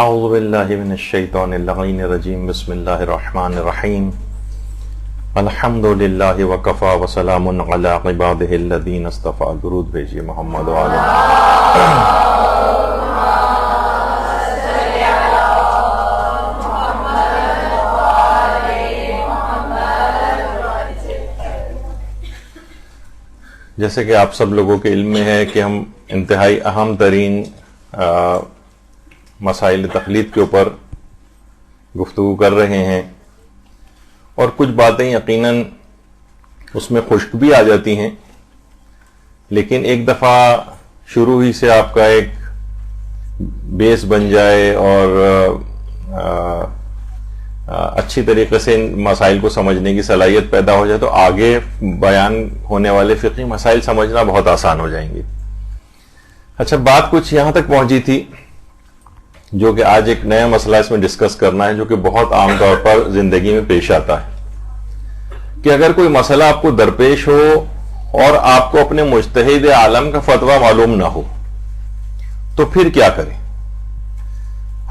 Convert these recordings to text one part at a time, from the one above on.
اعوذ باللہ من الشیطان اللعین الرجیم بسم اللہ الرحمن الرحیم الحمد للہ وکفا وسلام علی عبادہ الذین اصطفیٰ. درود بھیجیے محمد وعلی. جیسے کہ آپ سب لوگوں کے علم میں ہے کہ ہم انتہائی اہم ترین مسائل تقلید کے اوپر گفتگو کر رہے ہیں، اور کچھ باتیں یقیناً اس میں خشک بھی آ جاتی ہیں، لیکن ایک دفعہ شروع ہی سے آپ کا ایک بیس بن جائے اور اچھی طریقے سے ان مسائل کو سمجھنے کی صلاحیت پیدا ہو جائے تو آگے بیان ہونے والے فقہی مسائل سمجھنا بہت آسان ہو جائیں گے. اچھا، بات کچھ یہاں تک پہنچی تھی جو کہ آج ایک نیا مسئلہ اس میں ڈسکس کرنا ہے، جو کہ بہت عام طور پر زندگی میں پیش آتا ہے کہ اگر کوئی مسئلہ آپ کو درپیش ہو اور آپ کو اپنے مجتہد عالم کا فتویٰ معلوم نہ ہو تو پھر کیا کریں.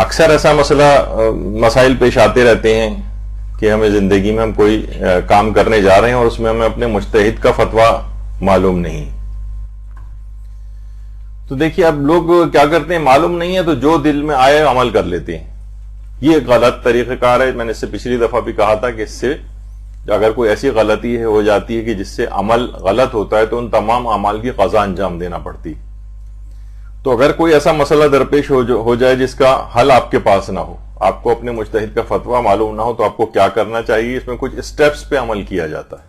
اکثر ایسا مسائل پیش آتے رہتے ہیں کہ ہمیں زندگی میں ہم کوئی کام کرنے جا رہے ہیں اور اس میں ہمیں اپنے مجتہد کا فتویٰ معلوم نہیں. تو دیکھیے اب لوگ کیا کرتے ہیں، معلوم نہیں ہے تو جو دل میں آئے عمل کر لیتے ہیں. یہ غلط طریقہ کار ہے. میں نے اس سے پچھلی دفعہ بھی کہا تھا کہ اس سے اگر کوئی ایسی غلطی ہو جاتی ہے کہ جس سے عمل غلط ہوتا ہے تو ان تمام اعمال کی قضا انجام دینا پڑتی. تو اگر کوئی ایسا مسئلہ درپیش ہو جائے جس کا حل آپ کے پاس نہ ہو، آپ کو اپنے مجتہد کا فتویٰ معلوم نہ ہو، تو آپ کو کیا کرنا چاہیے. اس میں کچھ اسٹیپس پہ عمل کیا جاتا ہے.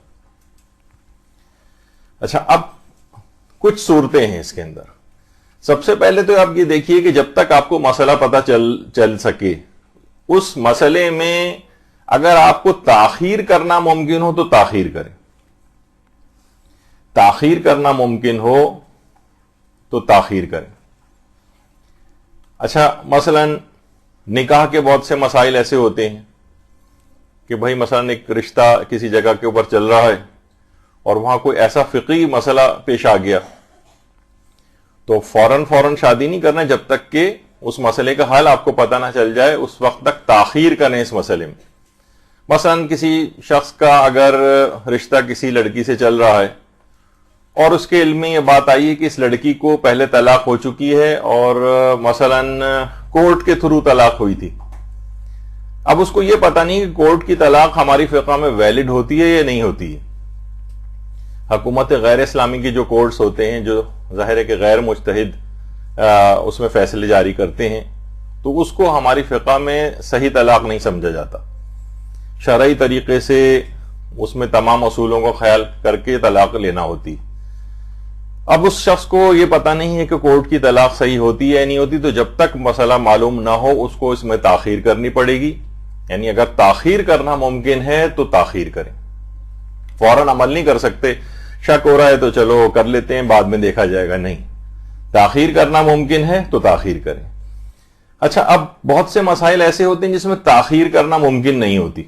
اچھا، اب کچھ صورتیں ہیں اس کے اندر. سب سے پہلے تو آپ یہ دیکھیے کہ جب تک آپ کو مسئلہ پتہ چل سکے، اس مسئلے میں اگر آپ کو تاخیر کرنا ممکن ہو تو تاخیر کریں. تاخیر کرنا ممکن ہو تو تاخیر کریں. اچھا، مثلا نکاح کے بہت سے مسائل ایسے ہوتے ہیں کہ بھائی مثلا ایک رشتہ کسی جگہ کے اوپر چل رہا ہے اور وہاں کوئی ایسا فقہی مسئلہ پیش آ گیا تو فوراً شادی نہیں کرنا جب تک کہ اس مسئلے کا حل آپ کو پتہ نہ چل جائے. اس وقت تک تاخیر کریں اس مسئلے میں. مثلا کسی شخص کا اگر رشتہ کسی لڑکی سے چل رہا ہے اور اس کے علم میں یہ بات آئی ہے کہ اس لڑکی کو پہلے طلاق ہو چکی ہے اور مثلا کورٹ کے تھرو طلاق ہوئی تھی. اب اس کو یہ پتہ نہیں کہ کورٹ کی طلاق ہماری فقہ میں ویلڈ ہوتی ہے یا نہیں ہوتی ہے. حکومت غیر اسلامی کے جو کورٹس ہوتے ہیں، جو ظاہر ہے کہ غیر مجتہد اس میں فیصلے جاری کرتے ہیں، تو اس کو ہماری فقہ میں صحیح طلاق نہیں سمجھا جاتا. شرعی طریقے سے اس میں تمام اصولوں کو خیال کر کے طلاق لینا ہوتی. اب اس شخص کو یہ پتہ نہیں ہے کہ کورٹ کی طلاق صحیح ہوتی ہے یا نہیں ہوتی، تو جب تک مسئلہ معلوم نہ ہو اس کو اس میں تاخیر کرنی پڑے گی. یعنی اگر تاخیر کرنا ممکن ہے تو تاخیر کریں. فوراً عمل نہیں کر سکتے، شک ہو رہا ہے تو چلو کر لیتے ہیں بعد میں دیکھا جائے گا. نہیں، تاخیر کرنا ممکن ہے تو تاخیر کریں. اچھا، اب بہت سے مسائل ایسے ہوتے ہیں جس میں تاخیر کرنا ممکن نہیں ہوتی.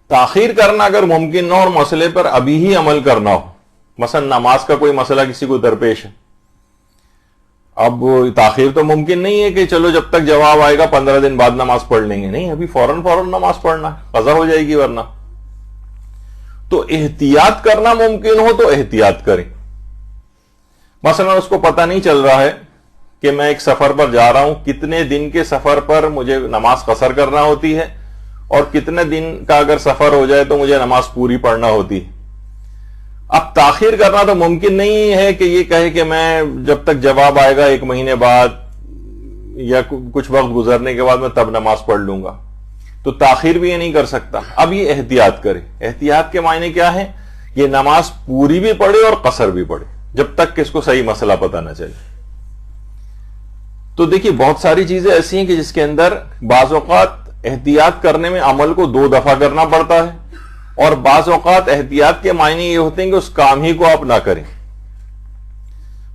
تاخیر کرنا اگر ممکن نہ ہو اور مسئلے پر ابھی ہی عمل کرنا ہو، مثلا نماز کا کوئی مسئلہ کسی کو درپیش ہے، اب تاخیر تو ممکن نہیں ہے کہ چلو جب تک جواب آئے گا 15 دن بعد نماز پڑھ لیں گے. نہیں، ابھی فوراً نماز پڑھنا ہے، قضا ہو جائے گی ورنہ. تو احتیاط کرنا ممکن ہو تو احتیاط کریں. مثلا اس کو پتہ نہیں چل رہا ہے کہ میں ایک سفر پر جا رہا ہوں، کتنے دن کے سفر پر مجھے نماز قصر کرنا ہوتی ہے اور کتنے دن کا اگر سفر ہو جائے تو مجھے نماز پوری پڑھنا ہوتی ہے. اب تاخیر کرنا تو ممکن نہیں ہے کہ یہ کہے کہ میں جب تک جواب آئے گا 1 مہینے بعد یا کچھ وقت گزرنے کے بعد میں تب نماز پڑھ لوں گا. تو تاخیر بھی یہ نہیں کر سکتا. اب یہ احتیاط کرے. احتیاط کے معنی کیا ہے؟ یہ نماز پوری بھی پڑھے اور قصر بھی پڑھے جب تک کہ اس کو صحیح مسئلہ پتہ نہ چلے. تو دیکھیے بہت ساری چیزیں ایسی ہیں کہ جس کے اندر بعض اوقات احتیاط کرنے میں عمل کو 2 دفعہ کرنا پڑتا ہے، اور بعض اوقات احتیاط کے معنی یہ ہوتے ہیں کہ اس کام ہی کو آپ نہ کریں.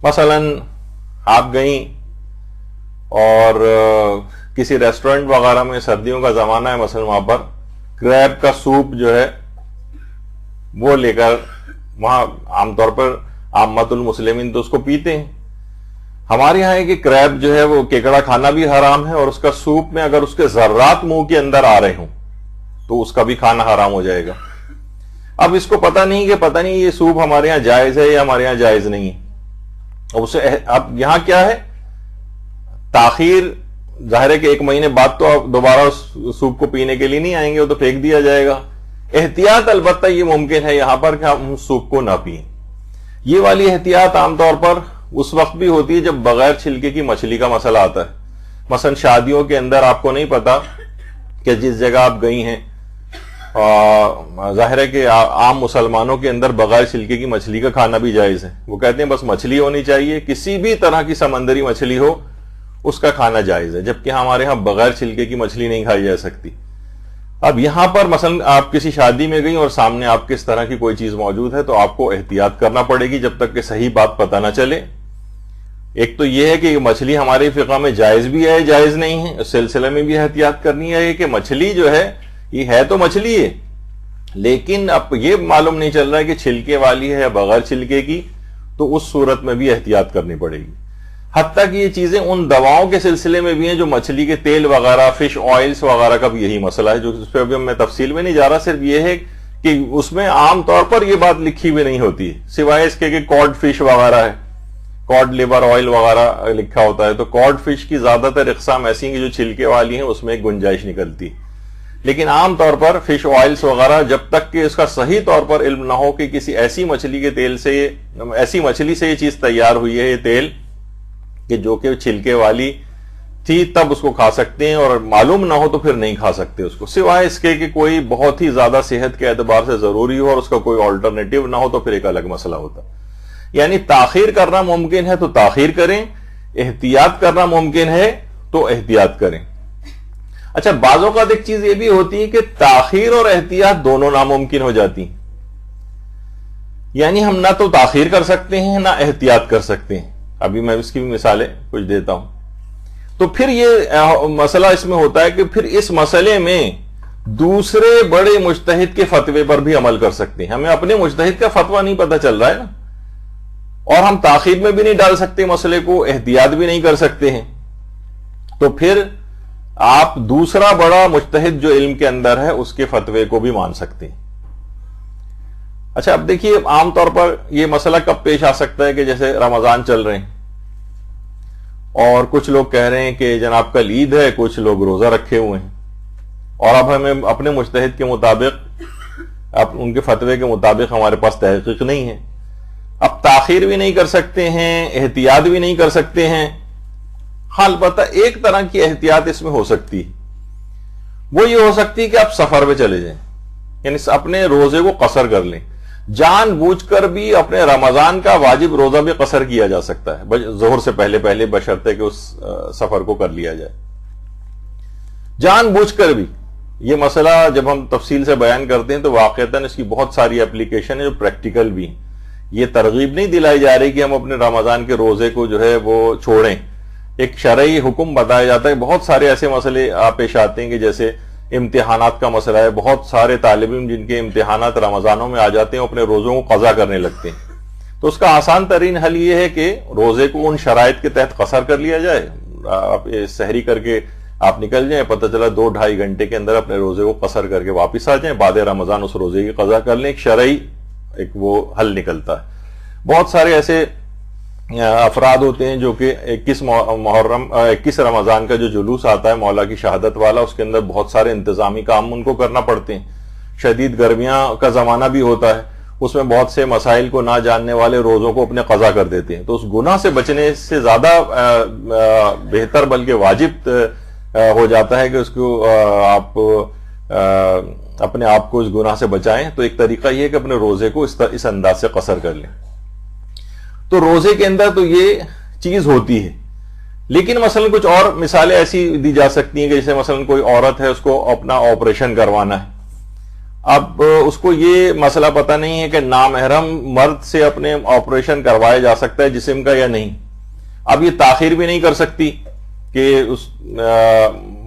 مثلا آپ گئیں اور کسی ریسٹورنٹ وغیرہ میں، سردیوں کا زمانہ ہے مثلا، وہاں پر کریب کا سوپ جو ہے وہ لے کر، وہاں عام طور پر عامت المسلمین تو اس کو پیتے ہیں. ہمارے یہاں ہے کہ کریب جو ہے وہ کیکڑا کھانا بھی حرام ہے، اور اس کا سوپ میں اگر اس کے ذرات منہ کے اندر آ رہے ہوں تو اس کا بھی کھانا حرام ہو جائے گا۔ اب اس کو پتہ نہیں یہ سوپ ہمارے یہاں جائز ہے یا ہمارے یہاں جائز نہیں ہے۔ اب یہاں کیا ہے، تاخیر ظاہر ہے کہ 1 مہینے بعد تو آپ دوبارہ اس سوپ کو پینے کے لیے نہیں آئیں گے، وہ تو پھینک دیا جائے گا۔ احتیاط البتہ یہ ممکن ہے یہاں پر کہ ہم سوپ کو نہ پئیں۔ یہ والی احتیاط عام طور پر اس وقت بھی ہوتی ہے جب بغیر چھلکے کی مچھلی کا مسئلہ آتا ہے۔ مثلا شادیوں کے اندر آپ کو نہیں پتا کہ جس جگہ آپ گئی ہیں، ظاہر ہے کہ عام مسلمانوں کے اندر بغیر چھلکے کی مچھلی کا کھانا بھی جائز ہے۔ وہ کہتے ہیں بس مچھلی ہونی چاہیے، کسی بھی طرح کی سمندری مچھلی ہو اس کا کھانا جائز ہے، جبکہ ہمارے ہاں بغیر چھلکے کی مچھلی نہیں کھائی جا سکتی۔ اب یہاں پر مثلا آپ کسی شادی میں گئی اور سامنے آپ کے اس طرح کی کوئی چیز موجود ہے تو آپ کو احتیاط کرنا پڑے گی جب تک کہ صحیح بات پتہ نہ چلے۔ ایک تو یہ ہے کہ مچھلی ہمارے فقہ میں جائز بھی ہے، جائز نہیں ہے، اس سلسلے میں بھی احتیاط کرنی ہے کہ مچھلی جو ہے یہ ہے تو مچھلی ہے، لیکن اب یہ معلوم نہیں چل رہا ہے کہ چھلکے والی ہے یا بغیر چھلکے کی، تو اس صورت میں بھی احتیاط کرنی پڑے گی۔ حتیٰ کہ یہ چیزیں ان دواؤں کے سلسلے میں بھی ہیں جو مچھلی کے تیل وغیرہ، فش آئلز وغیرہ کا بھی یہی مسئلہ ہے، جو اس پہ ابھی میں تفصیل میں نہیں جا رہا، صرف یہ ہے کہ اس میں عام طور پر یہ بات لکھی ہوئی نہیں ہوتی ہے، سوائے اس کے کہ کاڈ فش وغیرہ ہے، کاڈ لیور آئل وغیرہ لکھا ہوتا ہے، تو کاڈ فش کی زیادہ تر اقسام ایسی ہیں کہ جو چھلکے والی ہیں اس میں ایک گنجائش نکلتی، لیکن عام طور پر فش آئلز وغیرہ جب تک کہ اس کا صحیح طور پر علم نہ ہو کہ کسی ایسی مچھلی کے تیل سے، ایسی مچھلی سے یہ چیز تیار ہوئی ہے، یہ تیل کہ جو کہ چھلکے والی تھی، تب اس کو کھا سکتے ہیں، اور معلوم نہ ہو تو پھر نہیں کھا سکتے اس کو، سوائے اس کے کہ کوئی بہت ہی زیادہ صحت کے اعتبار سے ضروری ہو اور اس کا کوئی آلٹرنیٹو نہ ہو تو پھر ایک الگ مسئلہ ہوتا۔ یعنی تاخیر کرنا ممکن ہے تو تاخیر کریں، احتیاط کرنا ممکن ہے تو احتیاط کریں۔ اچھا، بعض اوقات ایک چیز یہ بھی ہوتی ہے کہ تاخیر اور احتیاط دونوں ناممکن ہو جاتی ہیں، یعنی ہم نہ تو تاخیر کر سکتے ہیں نہ احتیاط کر سکتے ہیں۔ ابھی میں اس کی بھی مثالیں کچھ دیتا ہوں۔ تو پھر یہ مسئلہ اس میں ہوتا ہے کہ پھر اس مسئلے میں دوسرے بڑے مجتہد کے فتوے پر بھی عمل کر سکتے ہیں۔ ہمیں اپنے مجتہد کا فتویٰ نہیں پتہ چل رہا ہے نا، اور ہم تاخیر میں بھی نہیں ڈال سکتے مسئلے کو، احتیاط بھی نہیں کر سکتے ہیں، تو پھر آپ دوسرا بڑا مجتہد جو علم کے اندر ہے اس کے فتوے کو بھی مان سکتے ہیں۔ اچھا، اب دیکھیے عام طور پر یہ مسئلہ کب پیش آ سکتا ہے کہ جیسے رمضان چل رہے ہیں اور کچھ لوگ کہہ رہے ہیں کہ جناب کل عید ہے، کچھ لوگ روزہ رکھے ہوئے ہیں، اور اب ہمیں اپنے مجتہد کے مطابق، اب ان کے فتوے کے مطابق ہمارے پاس تحقیق نہیں ہے، اب تاخیر بھی نہیں کر سکتے ہیں، احتیاط بھی نہیں کر سکتے ہیں۔ ہاں، البتہ ایک طرح کی احتیاط اس میں ہو سکتی ہے، وہ یہ ہو سکتی ہے کہ آپ سفر پہ چلے جائیں، یعنی اپنے روزے کو قصر کر لیں، جان بوجھ کر بھی اپنے رمضان کا واجب روزہ بھی قصر کیا جا سکتا ہے ظہر سے پہلے بشرطے کہ اس سفر کو کر لیا جائے، جان بوجھ کر بھی۔ یہ مسئلہ جب ہم تفصیل سے بیان کرتے ہیں تو واقعتاً اس کی بہت ساری اپلیکیشن ہے جو پریکٹیکل بھی ہیں۔ یہ ترغیب نہیں دلائی جا رہی کہ ہم اپنے رمضان کے روزے کو جو ہے وہ چھوڑیں، ایک شرعی حکم بتایا جاتا ہے۔ بہت سارے ایسے مسئلے پیش آتے ہیں کہ جیسے امتحانات کا مسئلہ ہے، بہت سارے طالب علم جن کے امتحانات رمضانوں میں آ جاتے ہیں اپنے روزوں کو قضا کرنے لگتے ہیں، تو اس کا آسان ترین حل یہ ہے کہ روزے کو ان شرائط کے تحت قصر کر لیا جائے۔ آپ سحری کر کے آپ نکل جائیں، پتہ چلا 2-2.5 گھنٹے کے اندر اپنے روزے کو قصر کر کے واپس آ جائیں، بعد رمضان اس روزے کی قضا کر لیں، ایک شرعی ایک وہ حل نکلتا ہے۔ بہت سارے ایسے افراد ہوتے ہیں جو کہ 21 رمضان کا جو جلوس آتا ہے مولا کی شہادت والا، اس کے اندر بہت سارے انتظامی کام ان کو کرنا پڑتے ہیں، شدید گرمیاں کا زمانہ بھی ہوتا ہے، اس میں بہت سے مسائل کو نہ جاننے والے روزوں کو اپنے قضا کر دیتے ہیں، تو اس گناہ سے بچنے سے زیادہ بہتر بلکہ واجب ہو جاتا ہے کہ اس کو آپ اپنے آپ کو اس گناہ سے بچائیں۔ تو ایک طریقہ یہ ہے کہ اپنے روزے کو اس انداز سے قصر کر لیں۔ تو روزے کے اندر تو یہ چیز ہوتی ہے، لیکن مثلا کچھ اور مثالیں ایسی دی جا سکتی ہیں کہ جیسے مثلا کوئی عورت ہے، اس کو اپنا آپریشن کروانا ہے، اب اس کو یہ مسئلہ پتہ نہیں ہے کہ نامحرم مرد سے اپنے آپریشن کروایا جا سکتا ہے جسم کا یا نہیں، اب یہ تاخیر بھی نہیں کر سکتی کہ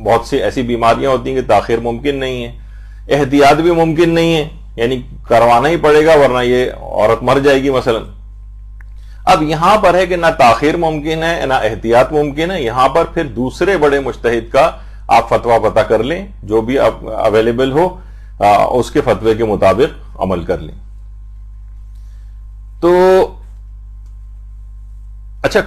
بہت سی ایسی بیماریاں ہوتی ہیں کہ تاخیر ممکن نہیں ہے، احتیاط بھی ممکن نہیں ہے، یعنی کروانا ہی پڑے گا ورنہ یہ عورت مر جائے گی مثلا۔ اب یہاں پر ہے کہ نہ تاخیر ممکن ہے نہ احتیاط ممکن ہے. یہاں پر پھر دوسرے بڑے مجتہد کا آپ فتویٰ پتہ کر لیں, جو بھی اویلیبل ہو اس کے فتوے کے مطابق عمل کر لیں. تو اچھا,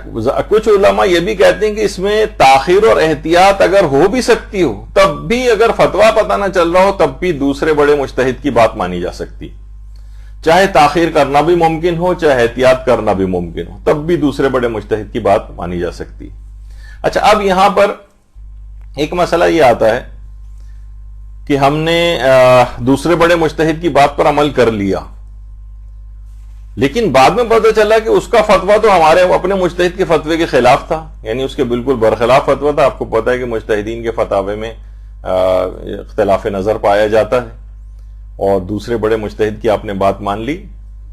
کچھ علماء یہ بھی کہتے ہیں کہ اس میں تاخیر اور احتیاط اگر ہو بھی سکتی ہو, تب بھی اگر فتویٰ پتہ نہ چل رہا ہو تب بھی دوسرے بڑے مجتہد کی بات مانی جا سکتی. چاہے تاخیر کرنا بھی ممکن ہو چاہے احتیاط کرنا بھی ممکن ہو, تب بھی دوسرے بڑے مجتہد کی بات مانی جا سکتی. اچھا, اب یہاں پر ایک مسئلہ یہ آتا ہے کہ ہم نے دوسرے بڑے مجتہد کی بات پر عمل کر لیا, لیکن بعد میں پتہ چلا کہ اس کا فتویٰ تو ہمارے اپنے مجتہد کے فتوے کے خلاف تھا, یعنی اس کے بالکل برخلاف فتویٰ تھا. آپ کو پتہ ہے کہ مجتہدین کے فتاوے میں اختلاف نظر پایا جاتا ہے, اور دوسرے بڑے مجتہد کی آپ نے بات مان لی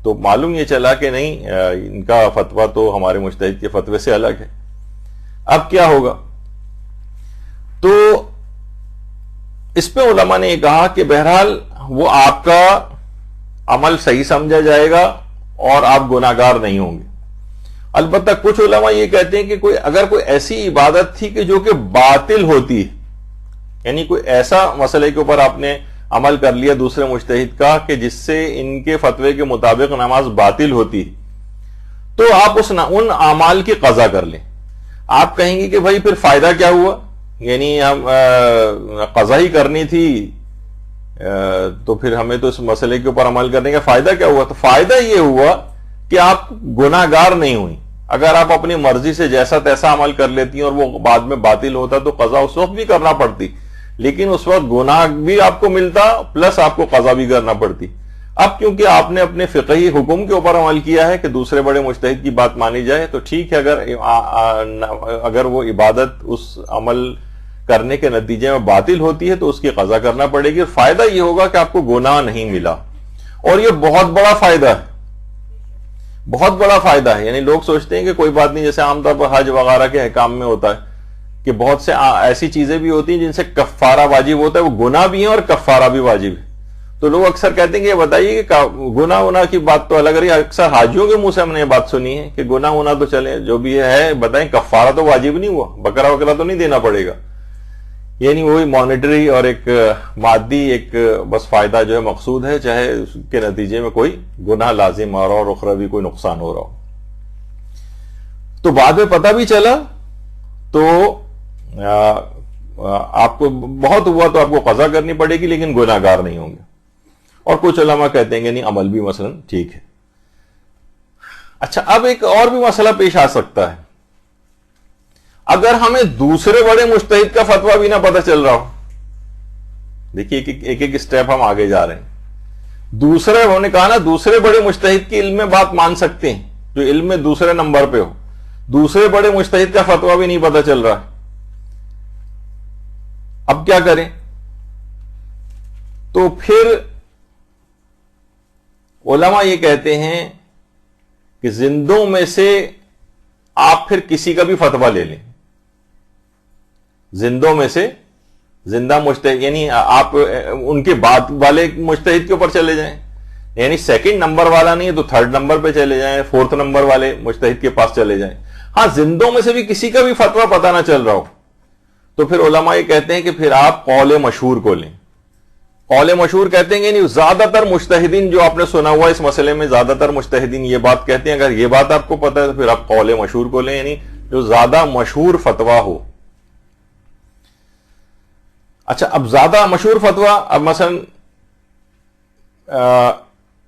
تو معلوم یہ چلا کہ نہیں, ان کا فتویٰ تو ہمارے مجتہد کے فتوے سے الگ ہے. اب کیا ہوگا؟ تو اس پہ علماء نے یہ کہا کہ بہرحال وہ آپ کا عمل صحیح سمجھا جائے گا اور آپ گناہگار نہیں ہوں گے. البتہ کچھ علماء یہ کہتے ہیں کہ اگر کوئی ایسی عبادت تھی کہ جو کہ باطل ہوتی ہے, یعنی کوئی ایسا مسئلے کے اوپر آپ نے عمل کر لیا دوسرے مجتہد کا کہ جس سے ان کے فتوے کے مطابق نماز باطل ہوتی, تو آپ ان اعمال کی قضا کر لیں. آپ کہیں گے کہ بھائی پھر فائدہ کیا ہوا, یعنی ہم قضا ہی کرنی تھی تو پھر ہمیں تو اس مسئلے کے اوپر عمل کرنے کا فائدہ کیا ہوا؟ تو فائدہ یہ ہوا کہ آپ گناہگار نہیں ہوئی. اگر آپ اپنی مرضی سے جیسا تیسا عمل کر لیتی ہیں اور وہ بعد میں باطل ہوتا تو قضا اس وقت بھی کرنا پڑتی, لیکن اس وقت گناہ بھی آپ کو ملتا پلس آپ کو قضا بھی کرنا پڑتی. اب کیونکہ آپ نے اپنے فقہی حکم کے اوپر عمل کیا ہے کہ دوسرے بڑے مجتہد کی بات مانی جائے, تو ٹھیک ہے, اگر وہ عبادت اس عمل کرنے کے نتیجے میں باطل ہوتی ہے تو اس کی قضا کرنا پڑے گی. فائدہ یہ ہوگا کہ آپ کو گناہ نہیں ملا, اور یہ بہت بڑا فائدہ ہے, بہت بڑا فائدہ ہے. یعنی لوگ سوچتے ہیں کہ کوئی بات نہیں, جیسے عام طور پر حج وغیرہ کے احکام میں ہوتا ہے کہ بہت سے ایسی چیزیں بھی ہوتی ہیں جن سے کفارہ واجب ہوتا ہے, وہ گناہ بھی ہیں اور کفارہ بھی واجب ہے. تو لوگ اکثر کہتے ہیں کہ یہ بتائیے کہ گناہ کی بات تو الگ رہی. اکثر حاجیوں کے منہ سے ہم نے یہ بات سنی ہے کہ گناہ تو چلے جو بھی ہے, بتائیں کفارہ تو واجب نہیں ہوا, بکرا وکرا تو نہیں دینا پڑے گا. یعنی وہی مانیٹری اور ایک مادی ایک بس فائدہ جو ہے مقصود ہے, چاہے اس کے نتیجے میں کوئی گناہ لازم آ رہا ہو اور اخروی کوئی نقصان ہو رہا ہو. تو بعد میں پتہ بھی چلا تو آپ کو بہت ہوا تو آپ کو قضا کرنی پڑے گی, لیکن گناہگار نہیں ہوں گے. اور کچھ علماء کہتے ہیں کہ نہیں, عمل بھی مثلا ٹھیک ہے. اچھا, اب ایک اور بھی مسئلہ پیش آ سکتا ہے. اگر ہمیں دوسرے بڑے مجتہد کا فتویٰ بھی نہ پتہ چل رہا ہو, دیکھیے ایک ایک سٹیپ ہم آگے جا رہے ہیں. دوسرے, انہوں نے کہا نا دوسرے بڑے مجتہد کی علم میں بات مان سکتے ہیں جو علم میں دوسرے نمبر پہ ہو, دوسرے بڑے مجتہد کا فتویٰ بھی نہیں پتہ چل رہا ہے. اب کیا کریں؟ تو پھر علماء یہ کہتے ہیں کہ زندوں میں سے آپ پھر کسی کا بھی فتویٰ لے لیں. زندوں میں سے زندہ مجتہد, یعنی آپ ان کے بعد والے مجتہد کے اوپر چلے جائیں, یعنی سیکنڈ نمبر والا نہیں ہے تو تھرڈ نمبر پہ چلے جائیں, فورتھ نمبر والے مجتہد کے پاس چلے جائیں. ہاں, زندوں میں سے بھی کسی کا بھی فتویٰ پتہ نہ چل رہا ہو تو پھر علماء یہ کہتے ہیں کہ پھر آپ قول مشہور کو لیں. قول مشہور کہتے ہیں کہ زیادہ تر مجتہدین جو آپ نے سنا ہوا اس مسئلے میں, زیادہ تر مجتہدین یہ بات کہتے ہیں. اگر یہ بات آپ کو پتہ ہے تو پھر آپ قول مشہور کو لیں, یعنی جو زیادہ مشہور فتویٰ ہو. اچھا, اب زیادہ مشہور فتویٰ, اب مثلا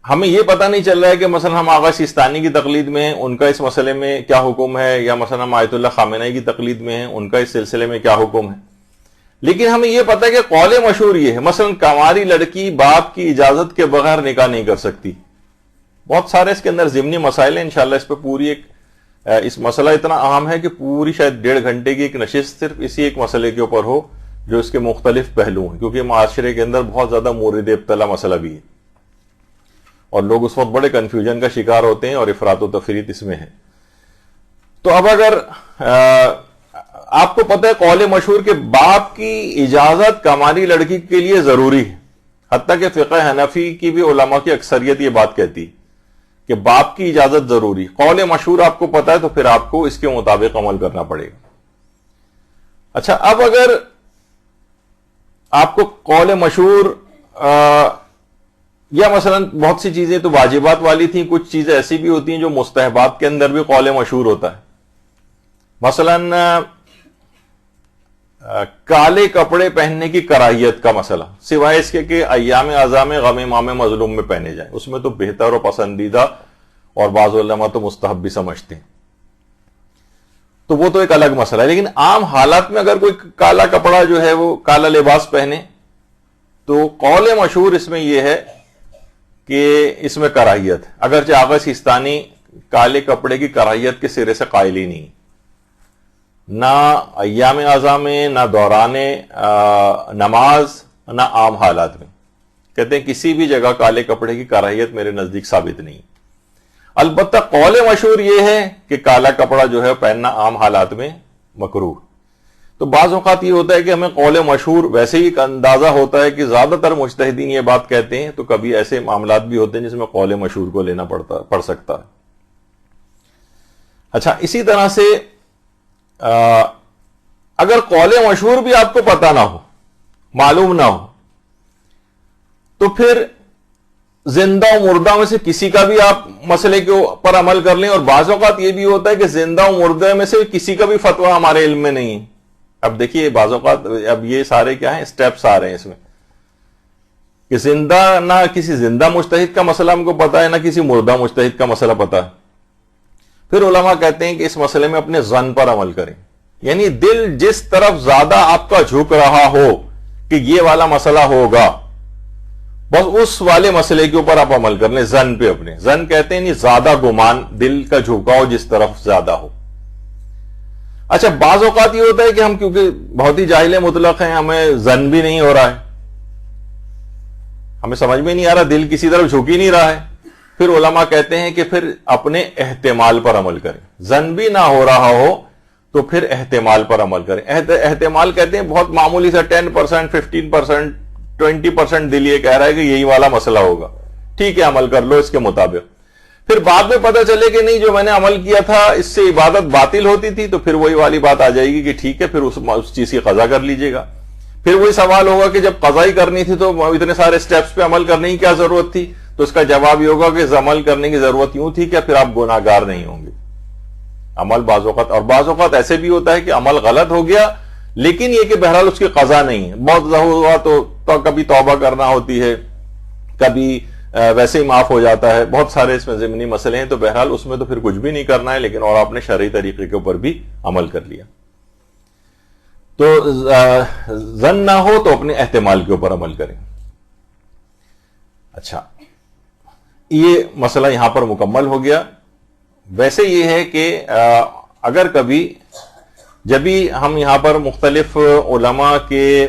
ہمیں یہ پتہ نہیں چل رہا ہے کہ مثلا ہم آغا سیستانی کی تقلید میں ہیں, ان کا اس مسئلے میں کیا حکم ہے, یا مثلا ہم آیت اللہ خامنہئی کی تقلید میں ہیں, ان کا اس سلسلے میں کیا حکم ہے. لیکن ہمیں یہ پتہ ہے کہ قول مشہور یہ ہے, مثلا کنواری لڑکی باپ کی اجازت کے بغیر نکاح نہیں کر سکتی. بہت سارے اس کے اندر ضمنی مسائل ہیں, انشاءاللہ اس پہ پوری ایک اس مسئلہ اتنا اہم ہے کہ پوری شاید 1.5 گھنٹے کی ایک نشست صرف اسی ایک مسئلے کے اوپر ہو جو اس کے مختلف پہلو ہیں, کیونکہ معاشرے کے اندر بہت زیادہ مورد ابتلا مسئلہ بھی ہے اور لوگ اس وقت بڑے کنفیوژن کا شکار ہوتے ہیں اور افراط و تفریط اس میں ہے. تو اب اگر آپ کو پتہ ہے قول مشہور کے باپ کی اجازت کنواری لڑکی کے لیے ضروری ہے, حتیٰ کہ فقہ حنفی کی بھی علماء کی اکثریت یہ بات کہتی کہ باپ کی اجازت ضروری. قول مشہور آپ کو پتا ہے تو پھر آپ کو اس کے مطابق عمل کرنا پڑے گا. اچھا، اب اگر آپ کو قول مشہور یا مثلا بہت سی چیزیں تو واجبات والی تھیں، کچھ چیزیں ایسی بھی ہوتی ہیں جو مستحبات کے اندر بھی قول مشہور ہوتا ہے. مثلا کالے کپڑے پہننے کی کراہیت کا مسئلہ، سوائے اس کے کہ ایام اعضاء میں غم امام مظلوم میں پہنے جائیں، اس میں تو بہتر اور پسندیدہ اور بعض علماء تو مستحب بھی سمجھتے ہیں، تو وہ تو ایک الگ مسئلہ ہے. لیکن عام حالات میں اگر کوئی کالا کپڑا جو ہے وہ کالا لباس پہنے تو قول مشہور اس میں یہ ہے کہ اس میں کراہیت ہے، اگرچہ آغا سیستانی کالے کپڑے کی کراہیت کے سرے سے قائل ہی نہیں، نہ ایام اعضاء میں، نہ دوران نماز، نہ عام حالات میں. کہتے ہیں کسی بھی جگہ کالے کپڑے کی کراہیت میرے نزدیک ثابت نہیں. البتہ قول مشہور یہ ہے کہ کالا کپڑا جو ہے پہننا عام حالات میں مکروہ. تو بعض اوقات یہ ہوتا ہے کہ ہمیں قول مشہور ویسے ہی اندازہ ہوتا ہے کہ زیادہ تر مجتہدین یہ بات کہتے ہیں، تو کبھی ایسے معاملات بھی ہوتے ہیں جس میں قول مشہور کو لینا پڑ سکتا ہے. اچھا، اسی طرح سے اگر قول مشہور بھی آپ کو پتا نہ ہو، معلوم نہ ہو، تو پھر زندہ و مردہ میں سے کسی کا بھی آپ مسئلے کے اوپر عمل کر لیں. اور بعض اوقات یہ بھی ہوتا ہے کہ زندہ و مردہ میں سے کسی کا بھی فتویٰ ہمارے علم میں نہیں ہے. اب دیکھیے بعض اوقات اب یہ سارے کیا ہیں، سٹیپس آ رہے ہیں اس میں کہ زندہ، نہ کسی زندہ مجتہد کا مسئلہ ہم کو پتا ہے، نہ کسی مردہ مجتہد کا مسئلہ پتا ہے. پھر علماء کہتے ہیں کہ اس مسئلے میں اپنے ظن پر عمل کریں، یعنی دل جس طرف زیادہ آپ کا جھک رہا ہو کہ یہ والا مسئلہ ہوگا، بس اس والے مسئلے کے اوپر آپ عمل کر لیں. ظن پہ اپنے ظن کہتے ہیں نہیں، زیادہ گمان، دل کا جھکاؤ جس طرف زیادہ ہو. اچھا، بعض اوقات یہ ہوتا ہے کہ ہم کیونکہ بہت ہی جاہل مطلق ہیں، ہمیں ظن بھی نہیں ہو رہا ہے، ہمیں سمجھ میں نہیں آ رہا، دل کسی طرف جھک ہی نہیں رہا ہے. پھر علماء کہتے ہیں کہ پھر اپنے احتمال پر عمل کریں. ظن بھی نہ ہو رہا ہو تو پھر احتمال پر عمل کریں. احتمال کہتے ہیں بہت معمولی سا 10%، 15%، 20% دل یہ کہہ رہا ہے کہ یہی والا مسئلہ ہوگا، ٹھیک ہے عمل کر لو اس کے مطابق. پھر بعد میں پتہ چلے کہ نہیں، جو میں نے عمل کیا تھا اس سے عبادت باطل ہوتی تھی، تو پھر وہی والی بات آ جائے گی کہ ٹھیک ہے، پھر اس چیز کی قضا کر لیجئے گا. پھر وہی سوال ہوگا کہ جب قضا ہی کرنی تھی تو اتنے سارے سٹیپس پہ عمل کرنے کی کیا ضرورت تھی؟ تو اس کا جواب یہ ہوگا کہ عمل کرنے کی ضرورت یوں تھی کہ پھر آپ گناہگار نہیں ہوں گے. عمل بعض اوقات، اور بعض اوقات ایسے بھی ہوتا ہے کہ عمل غلط ہو گیا لیکن یہ کہ بہرحال اس کی قضا نہیں ہے، بہت ہوا تو کبھی توبہ کرنا ہوتی ہے، کبھی ویسے ہی معاف ہو جاتا ہے. بہت سارے اس میں ضمنی مسئلے ہیں، تو بہرحال اس میں تو پھر کچھ بھی نہیں کرنا ہے، لیکن اور آپ نے شرعی طریقے کے اوپر بھی عمل کر لیا. تو ظن نہ ہو تو اپنے احتمال کے اوپر عمل کریں. اچھا، یہ مسئلہ یہاں پر مکمل ہو گیا. ویسے یہ ہے کہ اگر کبھی جب بھی ہم یہاں پر مختلف علماء کے